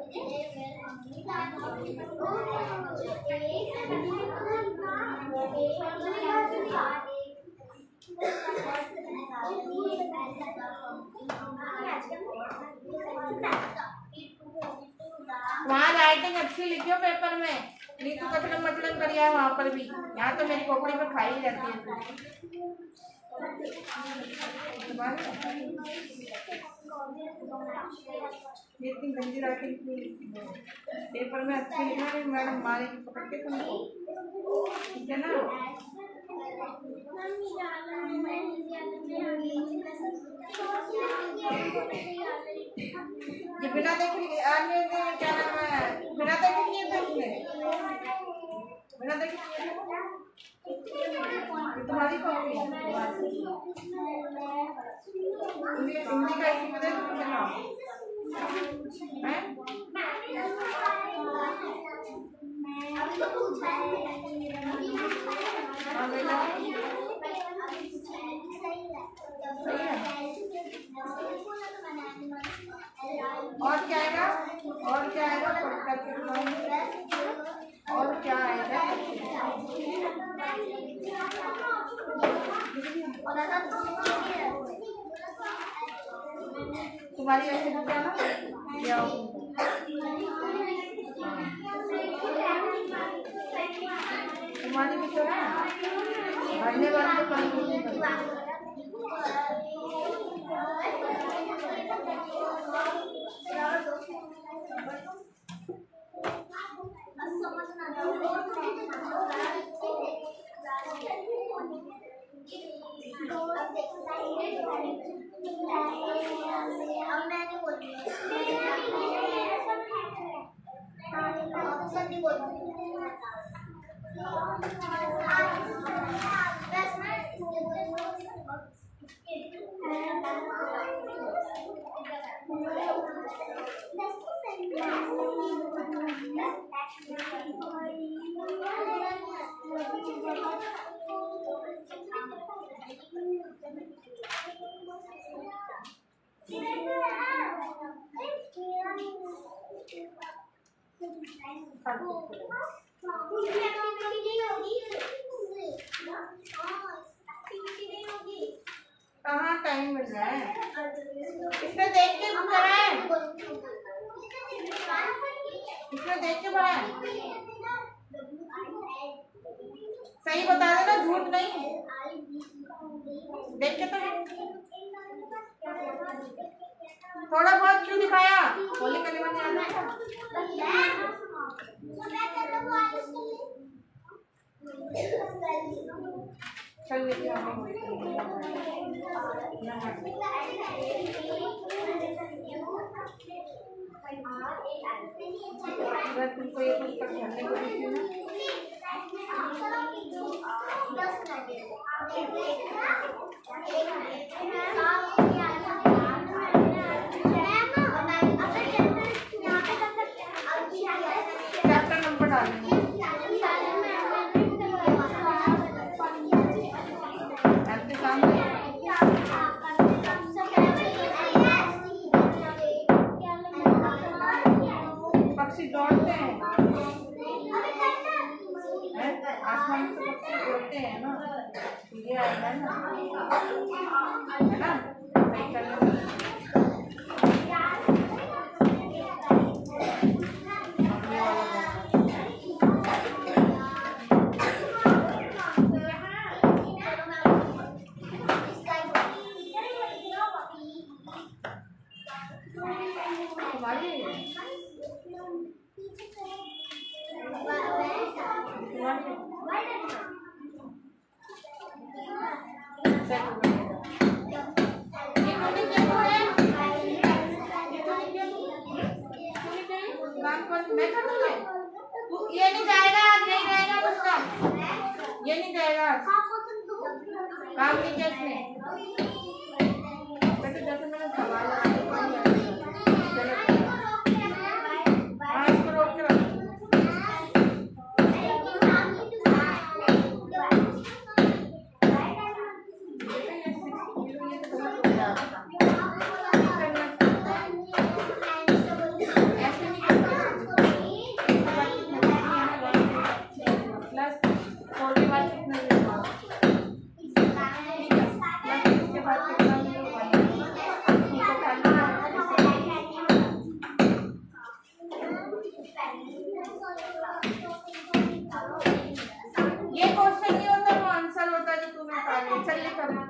वहाँ राइटिंग अच्छी लिखियो पेपर में, नीतू कचड़न मचड़न करिया है वहाँ पर भी। यहाँ तो मेरी खोपड़ी में खाई ही रहती है। इतनी गंदी राइटिंग पेपर में अच्छी लिखना नहीं, मैडम मारेगी पकड़ के तुमको, ठीक है ना। ये बिना देखे क्या नाम है, बिना देखे नहीं है बिना देखे तुम्हारी कॉपी हिंदी का इसी में देखो और क्या आएगा, और क्या आएगा, और क्या आएगा। तुम्हारी ऐसे हो क्या ना, तुम्हारी भी तो है भरने वाले कहाँ टाइम मिल रहा है, इसमें देख के करा है, इसमें देख के पढ़ा है, सही बता देना, झूठ नहीं, देख के तो थोड़ा बहुत क्यों दिखाया, होली कलिमा नहीं आता। चल लेके अगर तुमको ये कुछ पढ़ने को चैप्टर नंबर डालेंगे, पक्षी दौड़ते हैं, आसमान से पक्षी उड़ते हैं ना। ये आएगा ना, है ना, सही करना। मैं करूँगी, ये नहीं जाएगा, नहीं रहेगा कुछ काम, ये नहीं जाएगा काम नहीं कैसे जैसे मैंने सवाल इसको रोक के रखो। ये क्वेश्चन नहीं होता, वो आंसर होता है जो तुम्हें पहले चलिए करना।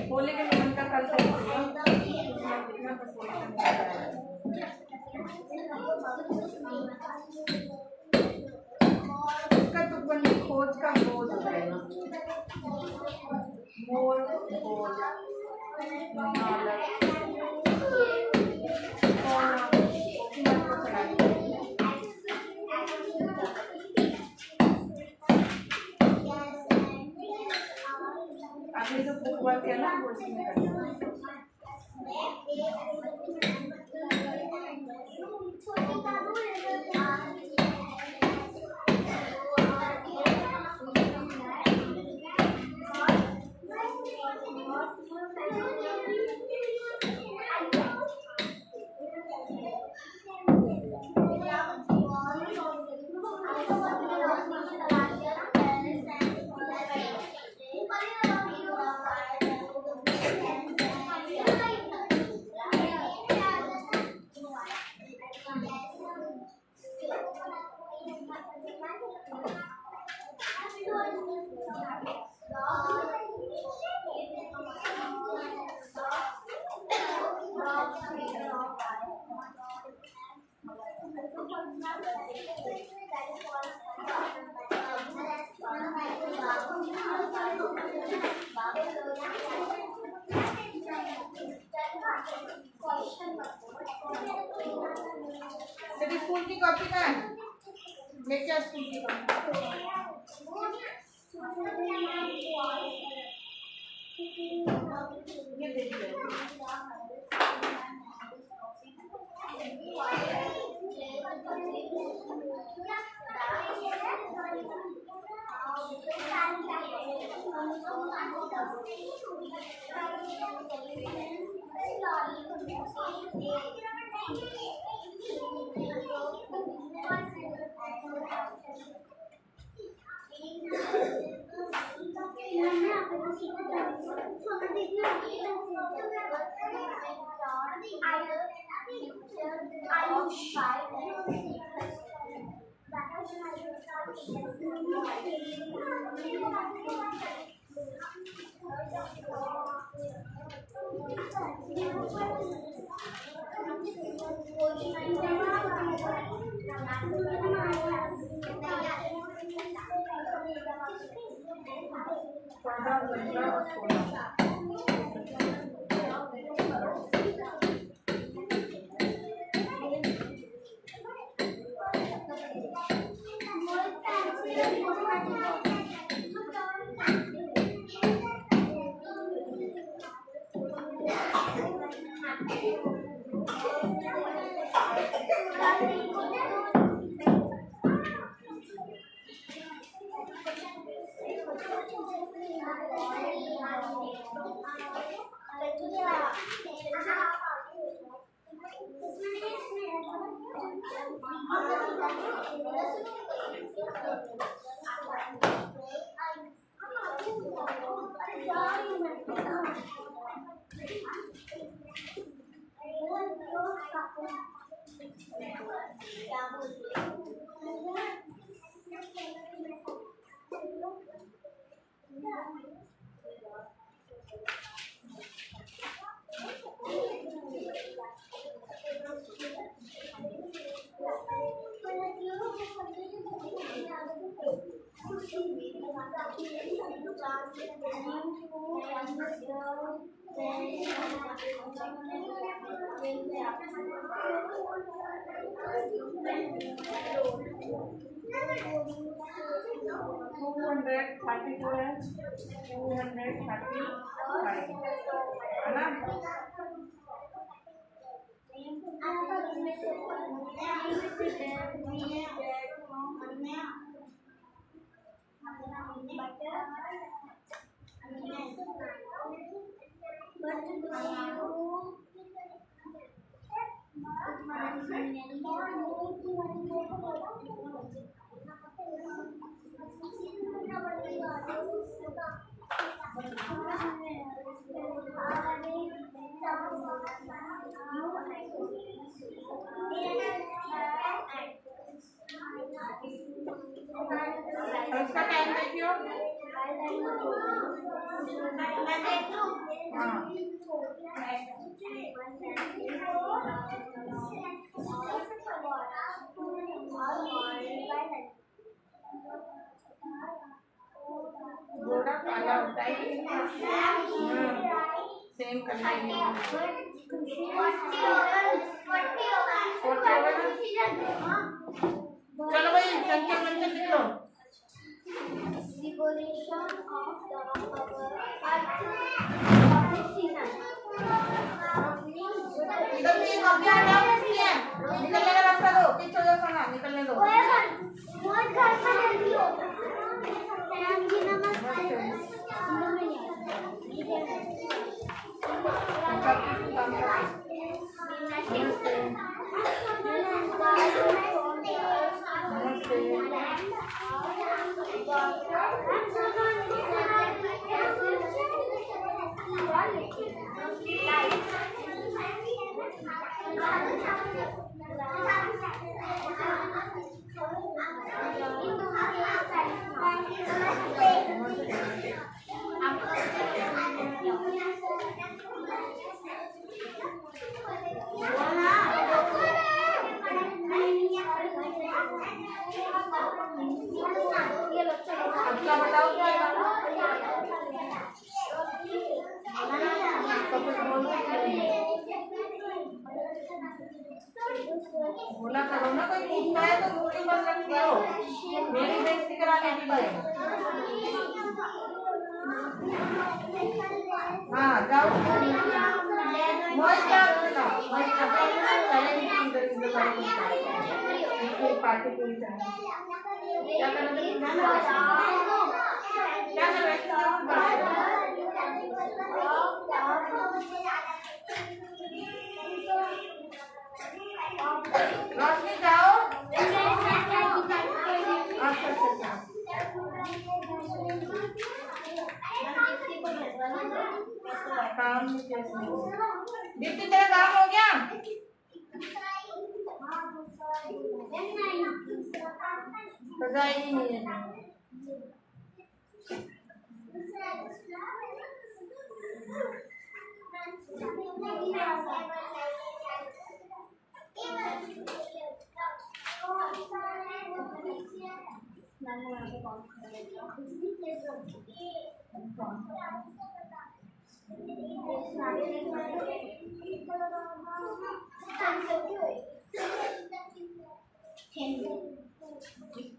बोले के नियम का कल से इसका तुकबंदी खोज का बोझ हो जाएगा। मोर बोझ जो बुक वर्क है ना वो इसमें करना है। तेरी स्कूल की कॉपी का है, लेके आ स्कूल की कॉपी। ये देखिए है ना? और उसका टाइम देखियो। हाँ घोड़ा काला होता है। सेम करना ही है। चलो भाई संख्या मंचन लिख लो। Devolution of the Earth season. इधर से कॉपी हटाओ किसकी है? निकलने का रास्ता दो। पीछे हो जाओ सोना, निकलने दो। बहुत घर पर जल्दी हो। अच्छा बताओ क्या है? बोला करो ना, कोई पूछता है तो मुंह के पास रख दो। मेरी बेइज्जती कराने की बात। हाँ जाओ। पार्टी पूरी क्या कर रहे रोशनी जाओ। काम नहीं किया इसने। दीप्ति तेरा काम हो गया? सजाई ही नहीं है।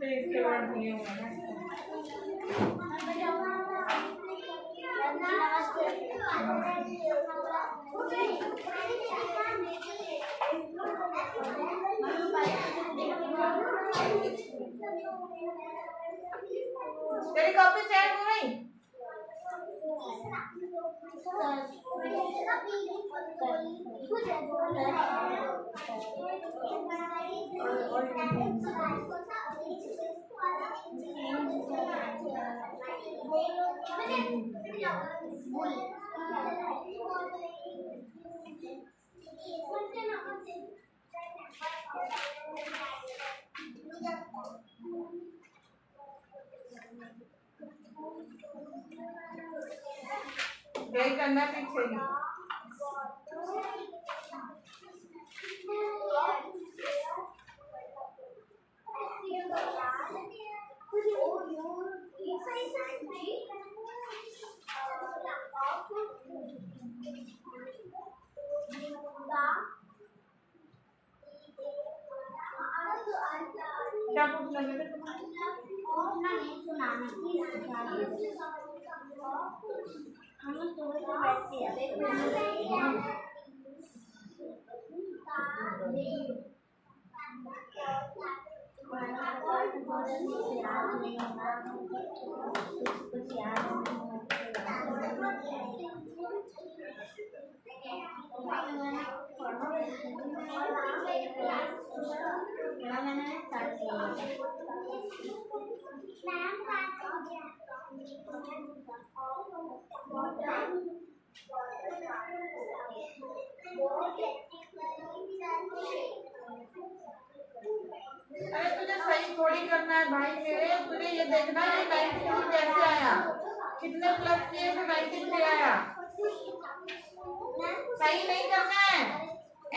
इसके बाद दिए हुए हैं। तेरी कॉपी चेक हो गई? यही करना पीछे ही। क्या पूछना है हम तो बैठते हैं अरे तुझे सही थोड़ी करना है भाई मेरे, तुझे ये देखना है 92 कैसे आया, कितने प्लस किए तो 93 आया। सही नहीं करना है,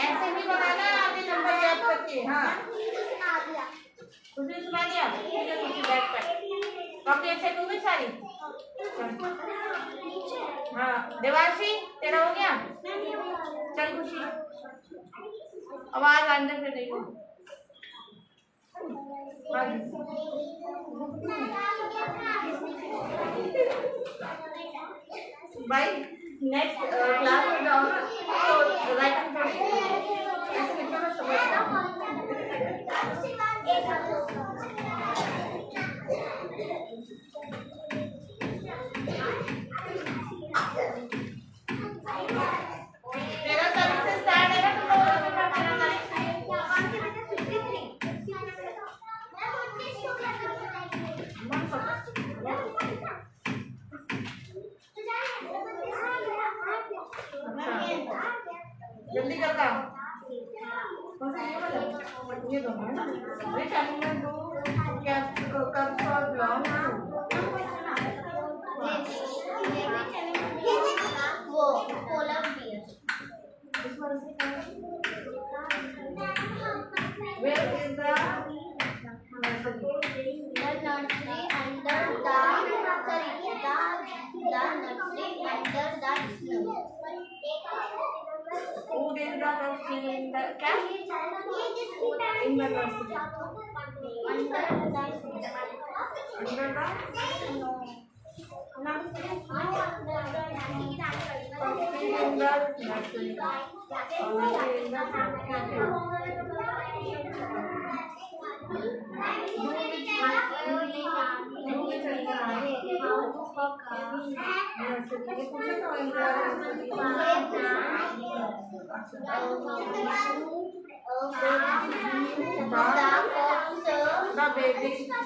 ऐसे ही बनाना है आगे नंबर याद करके। हाँ तुझे सुना दिया? ठीक है खुशी बैठ पे कॉपी अच्छे तू भी सारी। हाँ देवाशी तेरा हो गया? चल खुशी आवाज अंदर से देखो। भाई नेक्स्ट क्लास में जाओ ना तो राइटिंग पढ़ेंगे, ऐसे लिखना मैं समझ तेरा तारीख से स्टार्ट है ना तो मेरा जल्दी कर काम। कौन सा ये वाला? ये दो है ना? ये चैनल में दो क्या कब और ब्लॉग वो polar bear. Where is the The nursery under the nursery under the snow. Who did the nursery in the cat? In the nursery. Under the Under the pumpkin in the nursery. Pumpkin in the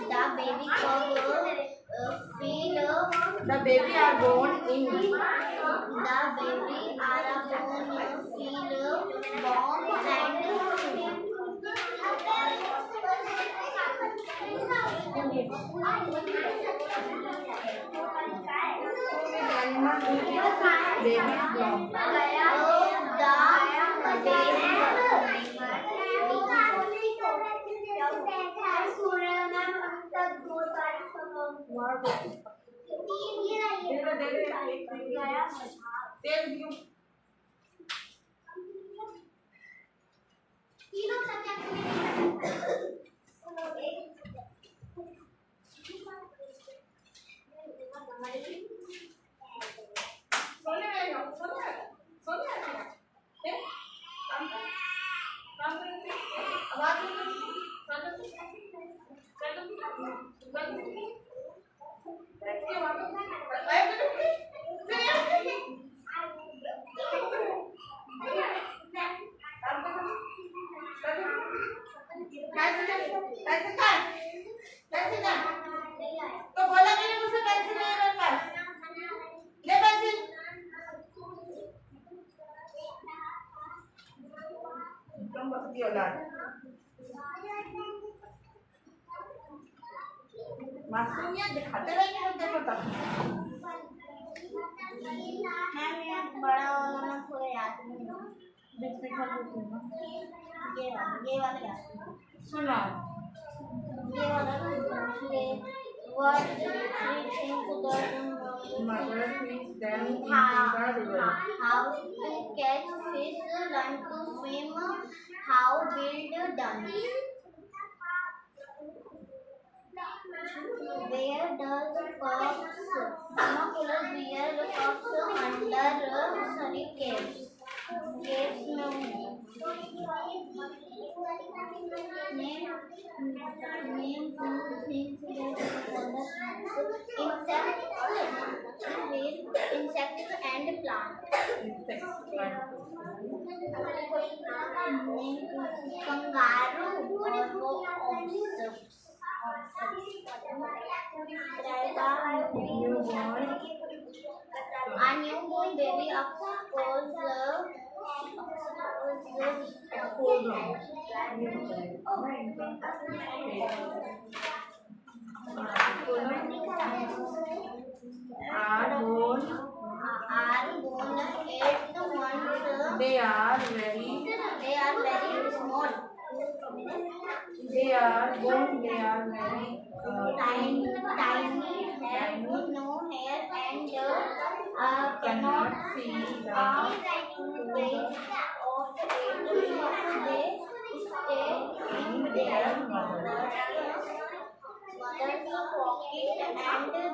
the baby cow feel The baby are born in. The baby are born feel warm and sweet. Animal who is baby from. तो बोला कि नहीं मुझसे pencil नहीं है मेरे पास ले pencil तुम बकती औलाद मासूमियत दिखाते रहेंगे हम देखो तब मैम यार बड़ा वाला ना थोड़ा याद नहीं है। बीच में खा लो ये वाला याद है। सुना ये वाला ये what three things the mother feeds them in the river. how to catch fish, learn to swim, how build dams. Where does fox binoculars bear fox under caves? Caves name two things insects and plants. Name kangaroo or ostrich. A newborn baby are born at once. they are very Small. they are born they are very Tiny have no hair and cannot see the they stay in their mother's pocket and then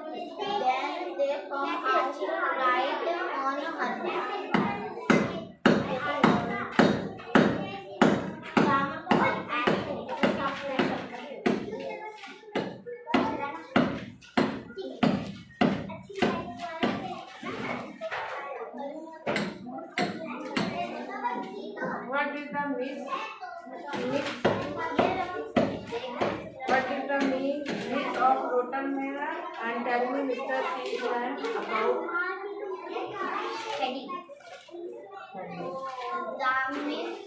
they come out right on her back. what is the meaning of rotten mirror and tell me Mr. C plan about Teddy. The Miss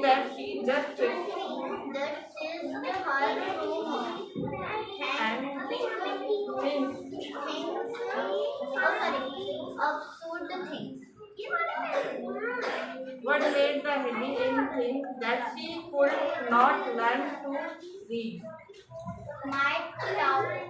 that she just fixed that is her room and thinks absurd things. what made the heading think that she could not learn to read. My daughter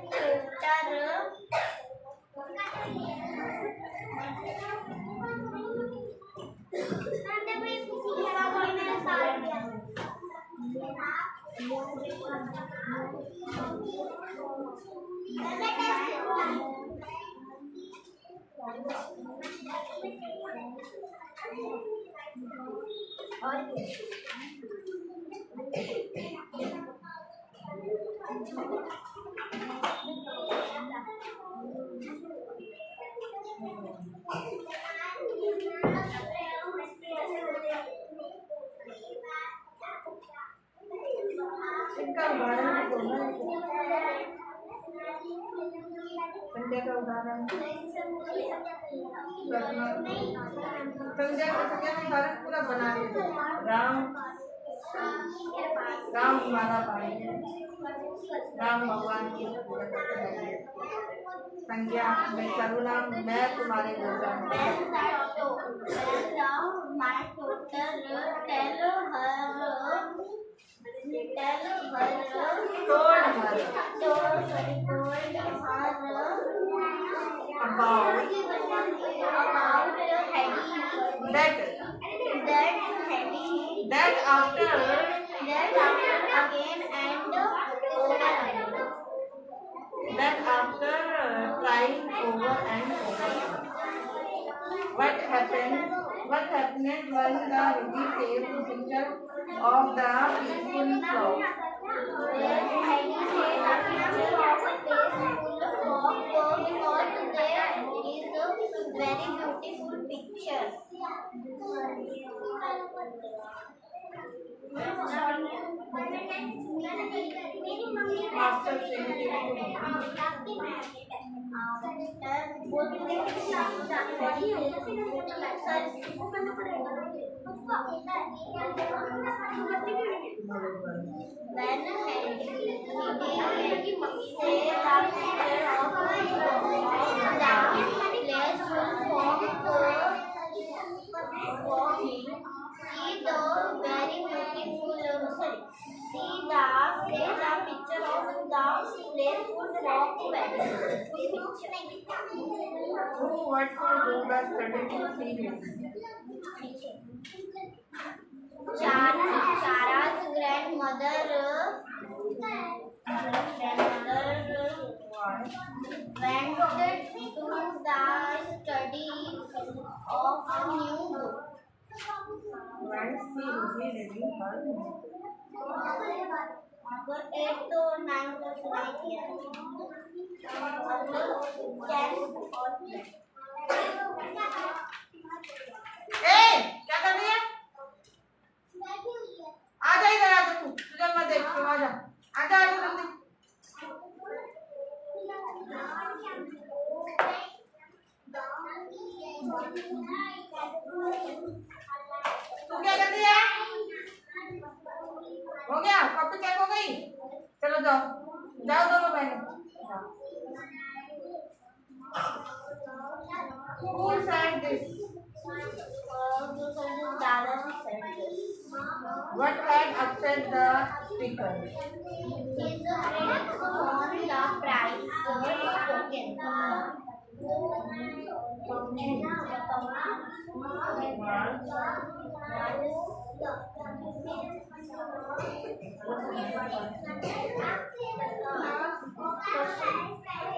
इनका उदाहरण बोलना है। संजय का उदाहरण संजय का उदाहरण पूरा बना दे। राम हमारा भाई है, राम भगवान की पूजा करते हैं। संज्ञा मैं करुणा मैं तुम्हारे बेटा हूँ। That after again and over again. That after trying over and over. What happened when the rugby saved the picture of the peaceful flock? When Heidi saved the picture of a peaceful flock because there is a very beautiful picture. After what will do the study to see him? Sarah's grandmother went to the study of a new book. When she was reading her book. अगर 8 तो 9 को सुनाई दिया। क्या कर रही है? आ जा इधर आ जा तू तुझे मत देख तू आ जा जल्दी। तू क्या कर रही है? हो गया कॉपी चेक हो गई? चलो जाओ जाओ दोनों बहनें। Who said this? What had upset the speaker? His critics on the price spoken.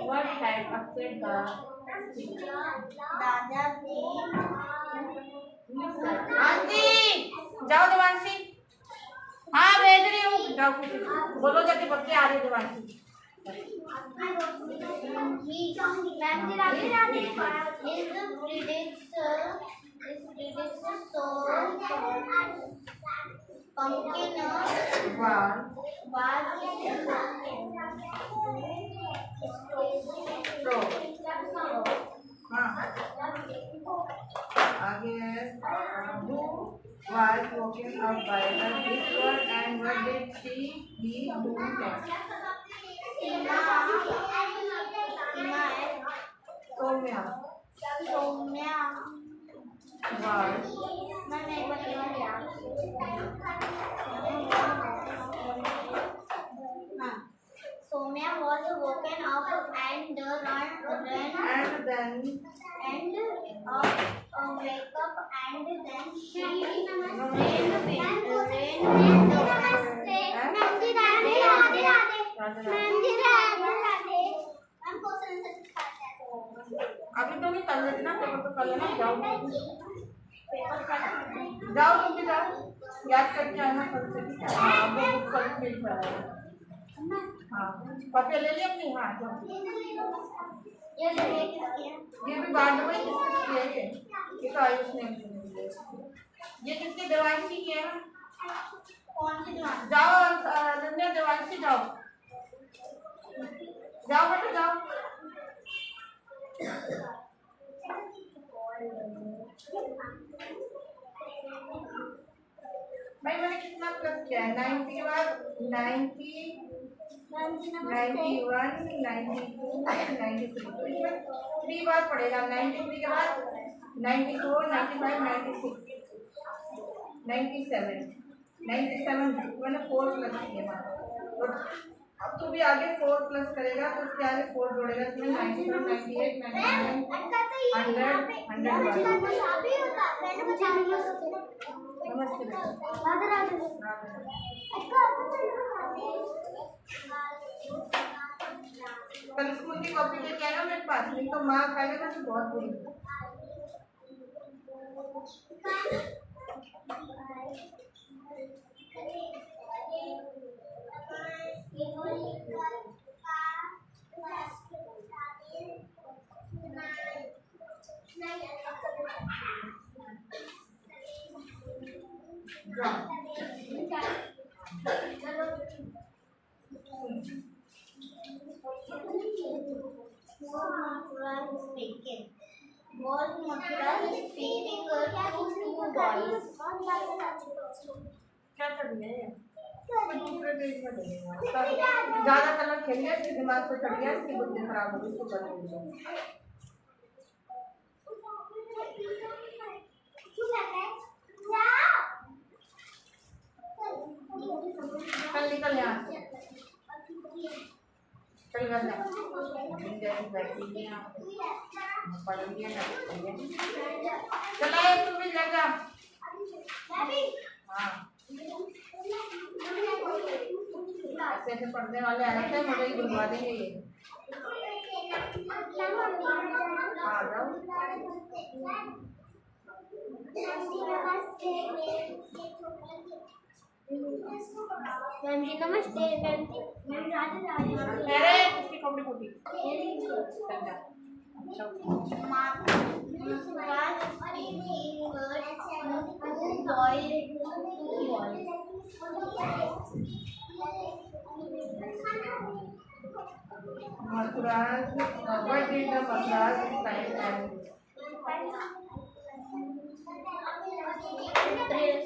What had upset the speaker? दादाजी आंटी जाओ देवांशी। हाँ भेज रही हूँ जाओ बोलो जल्दी बच्चे आ रहे देवांशी। Pumpkin आगे who was walking up by the river and what did she do next? Soumya Soumya was woken up and wake up and then she अभी तो नहीं कर लेना पेपर तो कर लेना जाओ जाओ तुम भी जाओ याद करके आना कल से ठीक है। अब वो बुक कल फिल कराएगा। हाँ कॉपी ले लिया अपनी। हाँ जो ये देखिए किसकी है? ये भी बांट दो किसकी है ये तो आयुष ने मुझे दी है। ये किसकी देवांशी की है? कौन सी दुकान? जाओ अनन्या देवांशी जाओ जाओ बेटा जाओ। भाई मैंने कितना प्लस किया है? 90 के बाद 90 91 92 93 तो इसमें 3 बार पड़ेगा। 93 के बाद 94 95 96 97 97 मैंने 4 प्लस किया। और अब तू भी आगे 4 प्लस करेगा तो उसके आगे 4 जोड़ेगा इसमें 97 98 99 100 नमस्ते कल स्कूल की कॉपी लेके आएगा मेरे पास, नहीं तो माँ खाएगा ना तो बहुत बुरी। क्या कर रही है? दूसरे पेज में ज्यादा कलर खेल लिया इसके दिमाग पे चढ़ गया, इसकी बुद्धि खराब हो गई, इसको कर दीजिए। कल निकल यहाँ से, चल घर जा। चला तू भी घर जा। हाँ ऐसे ऐसे पढ़ने वाले आए थे, मुझे ही बुलवा देंगे ये। हाँ जाओ। मैम जी नमस्ते। मैम जी अरे किसकी कॉपी कॉपी मथुराज what did the Maturas find and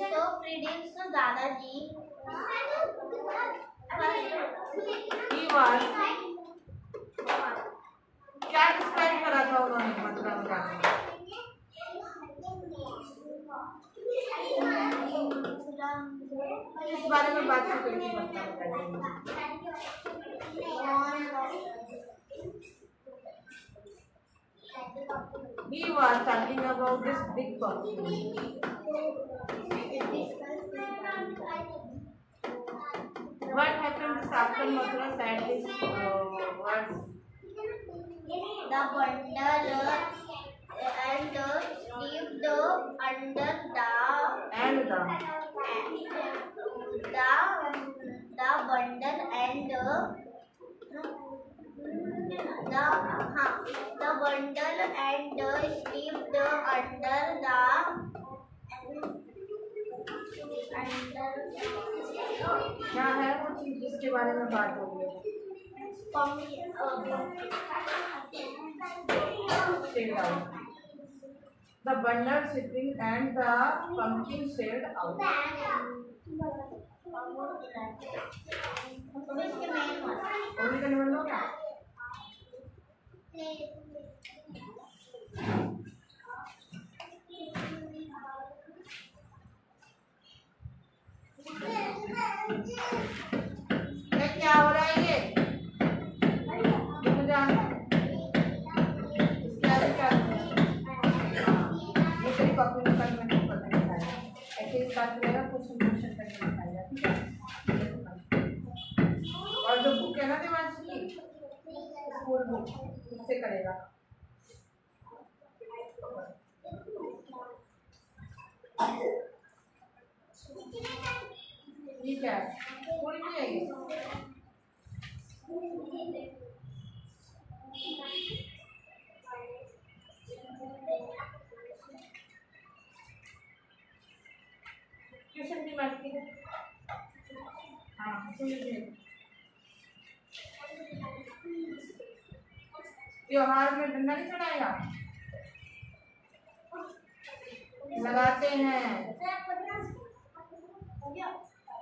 so predicts दादाजी he was क्या डिस्क्राइब करा था उन्होंने मथुरा में जाकर? इस बारे में बात करके He was talking about this big pumpkin. What happened this after Mathura said these words? The bundle and sleep under the bundle and the bundle and sleep under क्या है वो चीज जिसके बारे में बात हो रही है? Sailed out. The bundle sitting and the pumpkin sailed out. Only the name लो क्या? क्या हो रहा है ये? मुझे आना इसके आगे क्या ये तेरी कॉपी में कल मैंने पढ़ने दिखाया ऐसे ही बात करेगा क्वेश्चन करके दिखाएगा ठीक है। और जो बुक है ना देवांशी की स्कूल बुक उससे करेगा। ठीक है पूरी नहीं आएगी मटकी दे। हाँ सुन दे। त्योहार में डंडा नहीं चढ़ाएगा, लगाते हैं,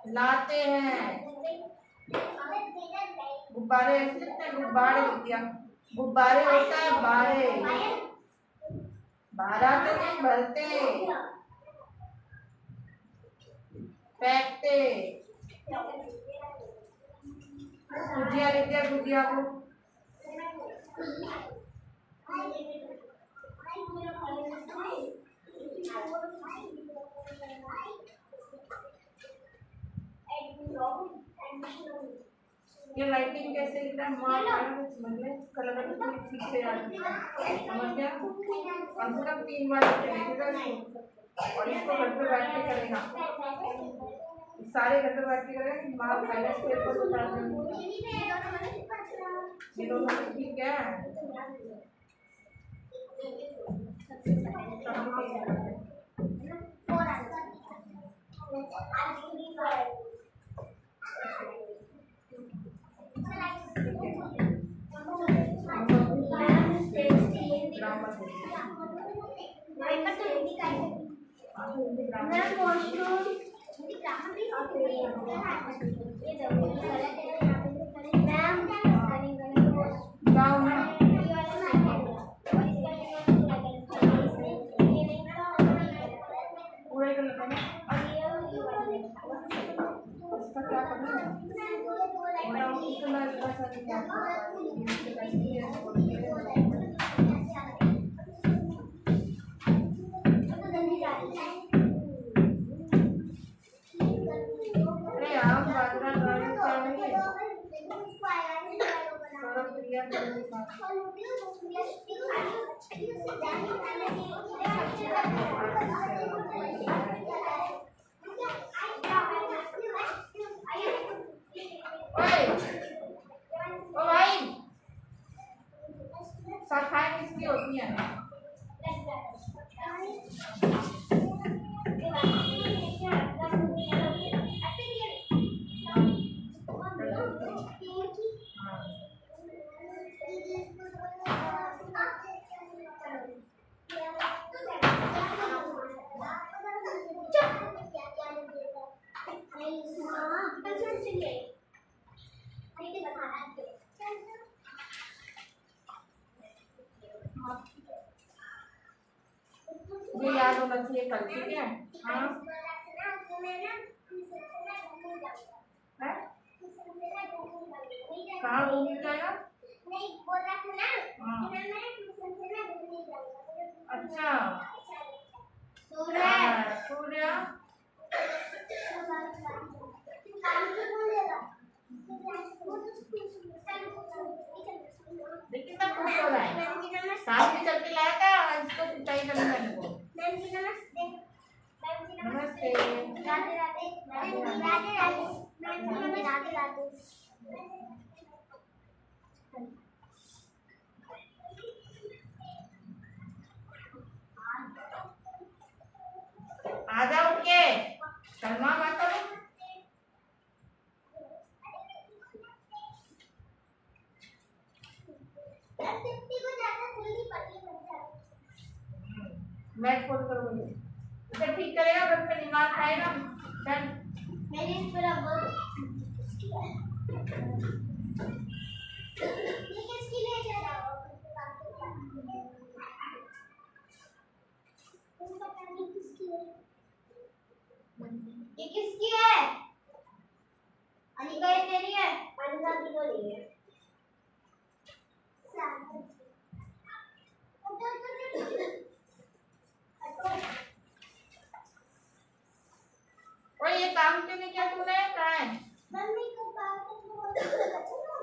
लाते हैं, गुब्बारे ऐसे लगते हैं, गुब्बारे लिख दिया, गुब्बारे होता है बारे, बाहर आते नहीं भरते, फेंकते, गुजिया लिख दिया, गुजिया को ये राइटिंग कैसे लिखना है माँ समझ ले, कलर ठीक से याद समझ गया, कम से कम 3 बार लिखेगा और इसको घर पे बैठ के करेगा, सारे घर पे बैठ के करेगा कि माँ पहले स्टेप पर बता देंगे, ये दोनों ठीक है। सफाई किसकी होती है? ये याद होना चाहिए कल, ठीक है? हाँ कहाँ घूमने जाएगा? अच्छा सूर्य देखिए कितना खुश हो रहा है, सामने चल के लाया था इसको पिटाई करने वाले को। नमस्ते राधे राधे राधे राधे राधे राधे राधे। आ जाओ के शर्मा मत करो। बैठ फोन करो मुझे, इसे ठीक करेगा बस पे दिमाग खाएगा। चल मेरी इस पर अब ये किसकी ले जा रहा हो? ये किसकी है? अनिका ये तेरी है? अनिका की तो नहीं है। और ये काम क्यों नहीं किया तूने? कहाँ है? मम्मी को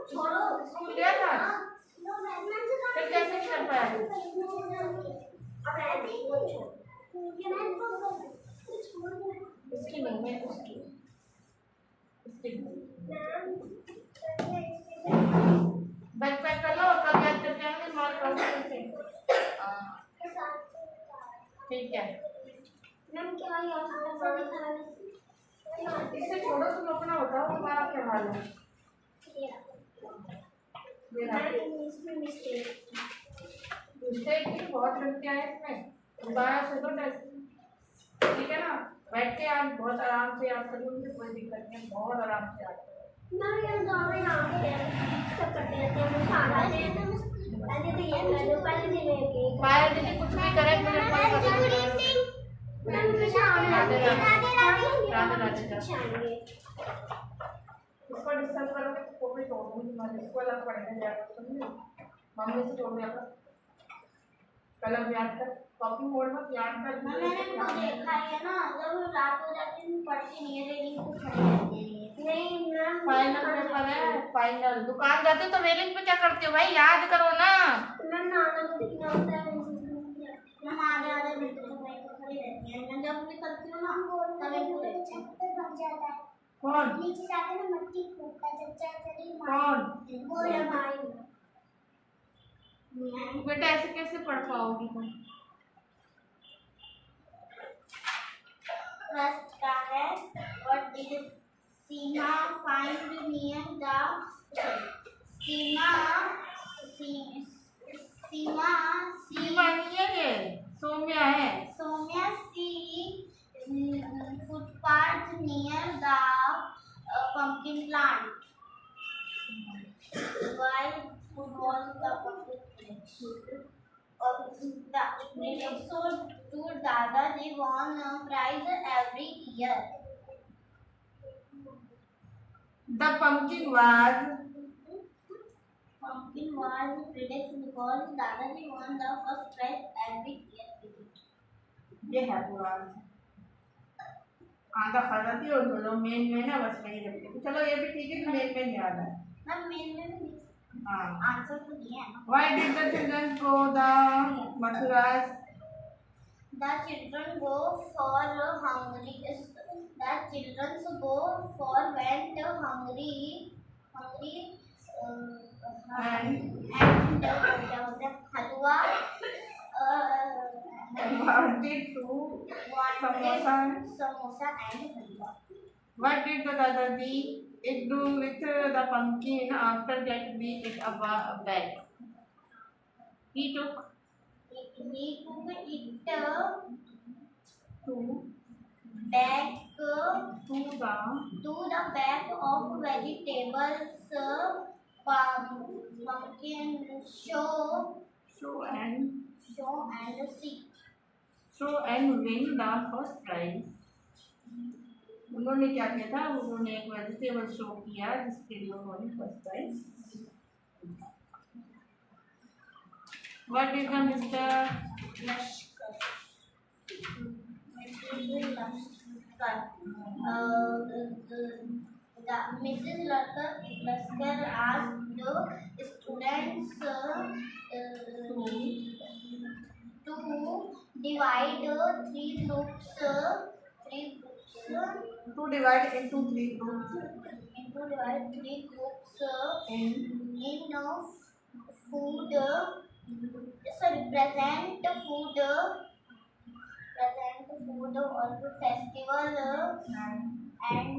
छोड़ो, स्कूल गया था फिर कैसे नहीं कर पाया? इसकी नहीं है, उसकी बैक पैक कर लो और कल याद करके आएंगे मार से। ठीक है मैम क्या इसे छोड़ो, तुम अपना बताओ तुम्हारा क्या हाल है। ये रहा। इसमें मिस्टेक मिस्टेक की बहुत गलतियां हैं इसमें, दोबारा से तो ठीक है ना। बैठ के आज बहुत आराम से याद करो, मुझे कोई दिक्कत नहीं, बहुत आराम से याद करो। ना यार ज़्यादा यहाँ पे सब करते रहते हैं, मुझे सारा दिन पहले तो ये कर लो, पहले दिन में के पायल दीदी कुछ भी करे मुझे कोई पता नहीं। राधे इसको डिस्टर्ब करोगे तो को भी तोड़ दूंगी तुम्हारे, इसको अलग पढ़ने जाएगा, समझे। मम्मी से तोड़ दिया कर, कलम याद कर, कॉपी मोड़ मत, याद कर। मैंने इनको देखा है ना, जब रात हो जाती है पढ़ती नहीं है, रेलिंग को खड़ी रहती है। नहीं मैम, फाइनल पेपर है, फाइनल। दुकान जाते हो तो रेलिंग पे क्या करते हो भाई, याद करो ना। मैम नाना को दिखना होता है, मैम आधे आधे मिनट तक वहीं पे खड़ी रहती है। मैं जब निकलती हूँ ना तब इनको देखती हूँ, बन जाता है। कौन नीचे जाके ना मट्टी कूदता है, जब चली कौन वो है भाई। बेटा ऐसे कैसे पढ़ पाओगी तुम। फर्स्ट का है what is Seema find near the Seema Seema Seema नहीं है, ये सौम्या है। Saumya see footpath near the pumpkin plant while food was the pumpkin so to Dada they won a prize every year. The pumpkin was predicted because Dada they won the first prize every year. ये है पूरा आधा खाती और जो main में ना बस वही रखते हैं। चलो ये भी ठीक है, मेन में याद है ना, मेन में हाँ आंसर तो दिया है ना। Why did the children go the Mathuras? The children go for hungry. The children go for went hungry and halwa. Wanted to samosa. Samosa and halwa. What did the Dadaji it do with the pumpkin after that we it a bag? He took It to back back to the back of vegetables, pumpkin show and win the first prize. उन्होंने क्या किया था, उन्होंने एक vegetable show किया जिसके लिए उन्होंने first prize. What did the Mr. Lashkar Mrs. Lashkar asked the students to divide three groups to divide into three groups in food present food or festival and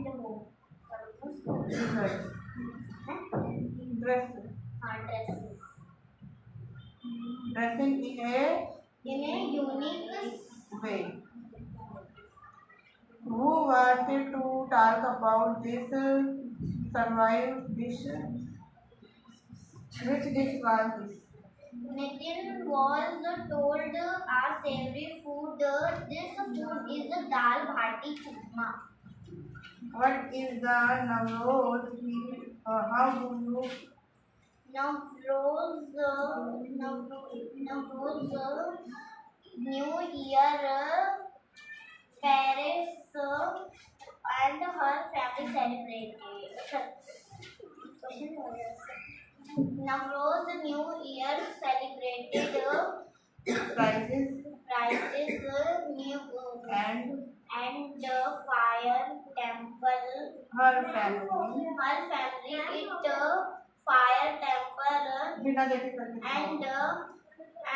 dresses dressing in a unique way. Who wanted to talk about this survived dish? Which dish was this? Nitin was told our savory food. This food is dal bhati churma. What is the Navroz? How do you? Navroz, New Year, parents and her family celebrated. Navroz New Year celebrated Prizes new and fire temple. her family. Her family it fire temple बिना देखे करके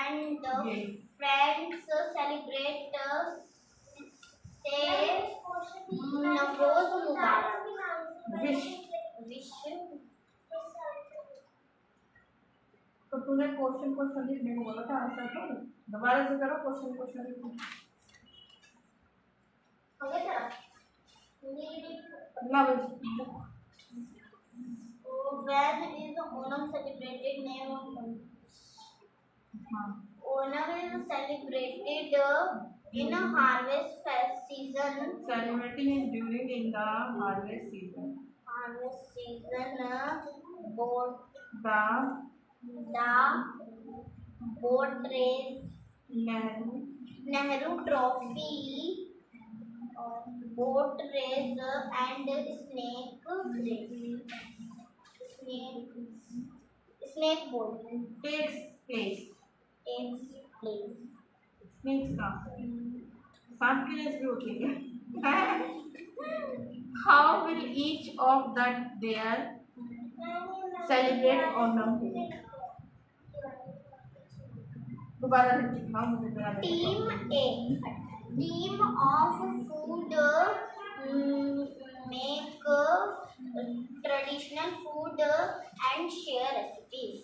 and Yes. friends celebrate say Navroz wish. Wish तो तूने question लिखने को बोला था, answer तो दोबारा से करो। क्वेश्चन लिखो। अगला When is Onam celebrated? Name of Onam is celebrated in a harvest season. Celebrating is during in the harvest season. Harvest season, boat The boat race, Nehru Trophy, boat race and snake boat takes place. Snakes का सांप की race भी होती है। How will each of that there celebrate Onam? दोबारा लिखना मुझे बता दे। Team of food make traditional food and share recipes.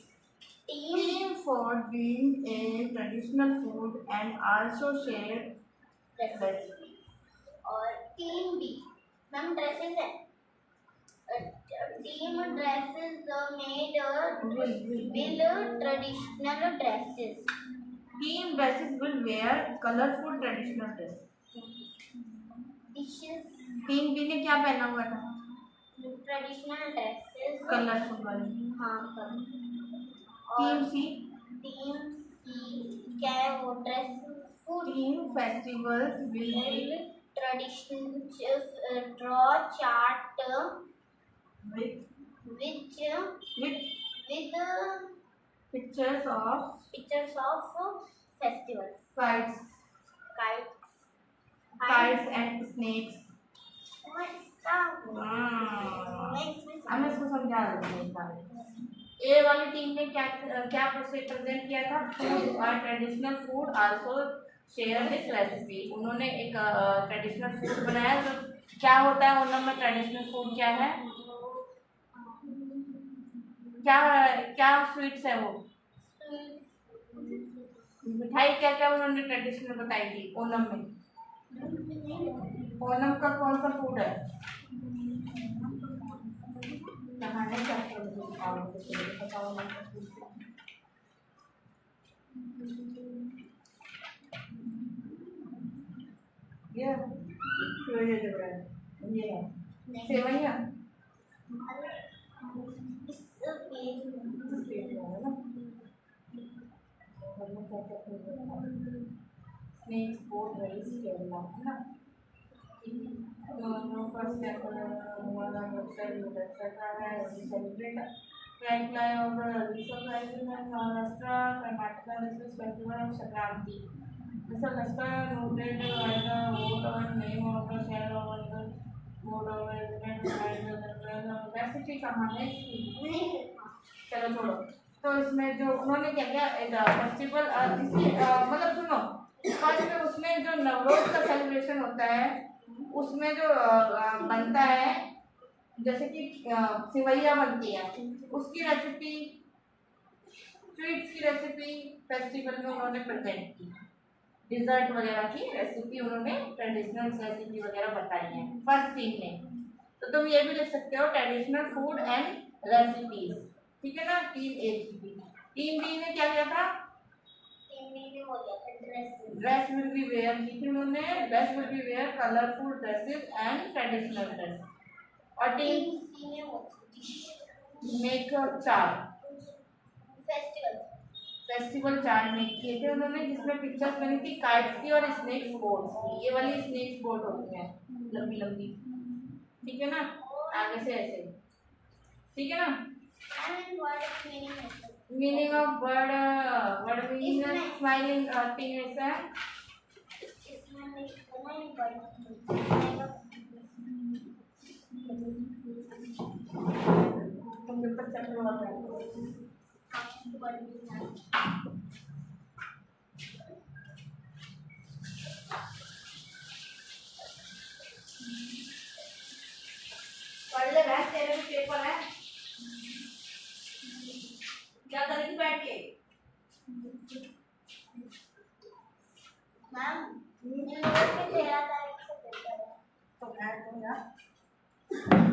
Team for being a traditional food and also share recipes. और team B मैम ड्रेसेस है। team dresses made will traditional dresses. Team dresses will wear colorful traditional dress. Dishes team B ने क्या पहना हुआ था? Traditional dresses colourful वाली। हाँ team सी क्या है वो dress food. Team festivals will traditional draw chart with with pictures of festivals, kites and snakes. अब मैं इसको समझा दूंगी। ए वाली टीम ने क्या प्रेजेंट किया था? फूड और traditional food also share this recipe. उन्होंने एक ट्रेडिशनल फूड बनाया। तो क्या होता है ओनम में? ट्रेडिशनल फूड क्या है? क्या स्वीट्स है वो? मिठाई क्या उन्होंने ट्रेडिशनल बताई थी ओनम में? ओनम का कौन सा फूड है? नहाने का ये sevaiya snacks boat race Kerala है ना। First Maharashtra Karnataka festival of Sankranti. noted by the vote on name of the share of the vote of वैसे की कहाँ है? चलो छोड़ो। तो इसमें जो उन्होंने क्या किया फेस्टिवल मतलब सुनो फर्स्ट में उसमें जो नवरोज का सेलिब्रेशन होता है उसमें जो बनता है जैसे कि सिवैया बनती है उसकी रेसिपी स्वीट्स की रेसिपी फेस्टिवल में उन्होंने प्रेजेंट की। डिजर्ट वगैरह की रेसिपी उन्होंने ट्रेडिशनल रेसिपी वगैरह बताई है फर्स्ट टीम ने। तो तुम ये भी लिख सकते हो ट्रेडिशनल फूड एंड रेसिपीज। ठीक है ना। टीम ए की टीम बी ने क्या किया था? ड्रेस विल बी वेयर की थी उन्होंने। Dress will be wear colourful dresses and traditional dress. और टीम सी ने make chart festival chart make किए थे उन्होंने जिसमें पिक्चर्स बनी थी काइट्स की और स्नेक्स बोट्स की। ये वाली स्नेक्स बोट होती है लंबी लंबी। ठीक है ना। आगे से ऐसे ठीक है ना। Meaning of word meaning smiling thing ऐसा है। पढ़ ले बहन, तेरे भी पेपर है। क्या करेगी बैठ के? मैम, 13 तारीख से पेपर है। तो बैठ दो यार।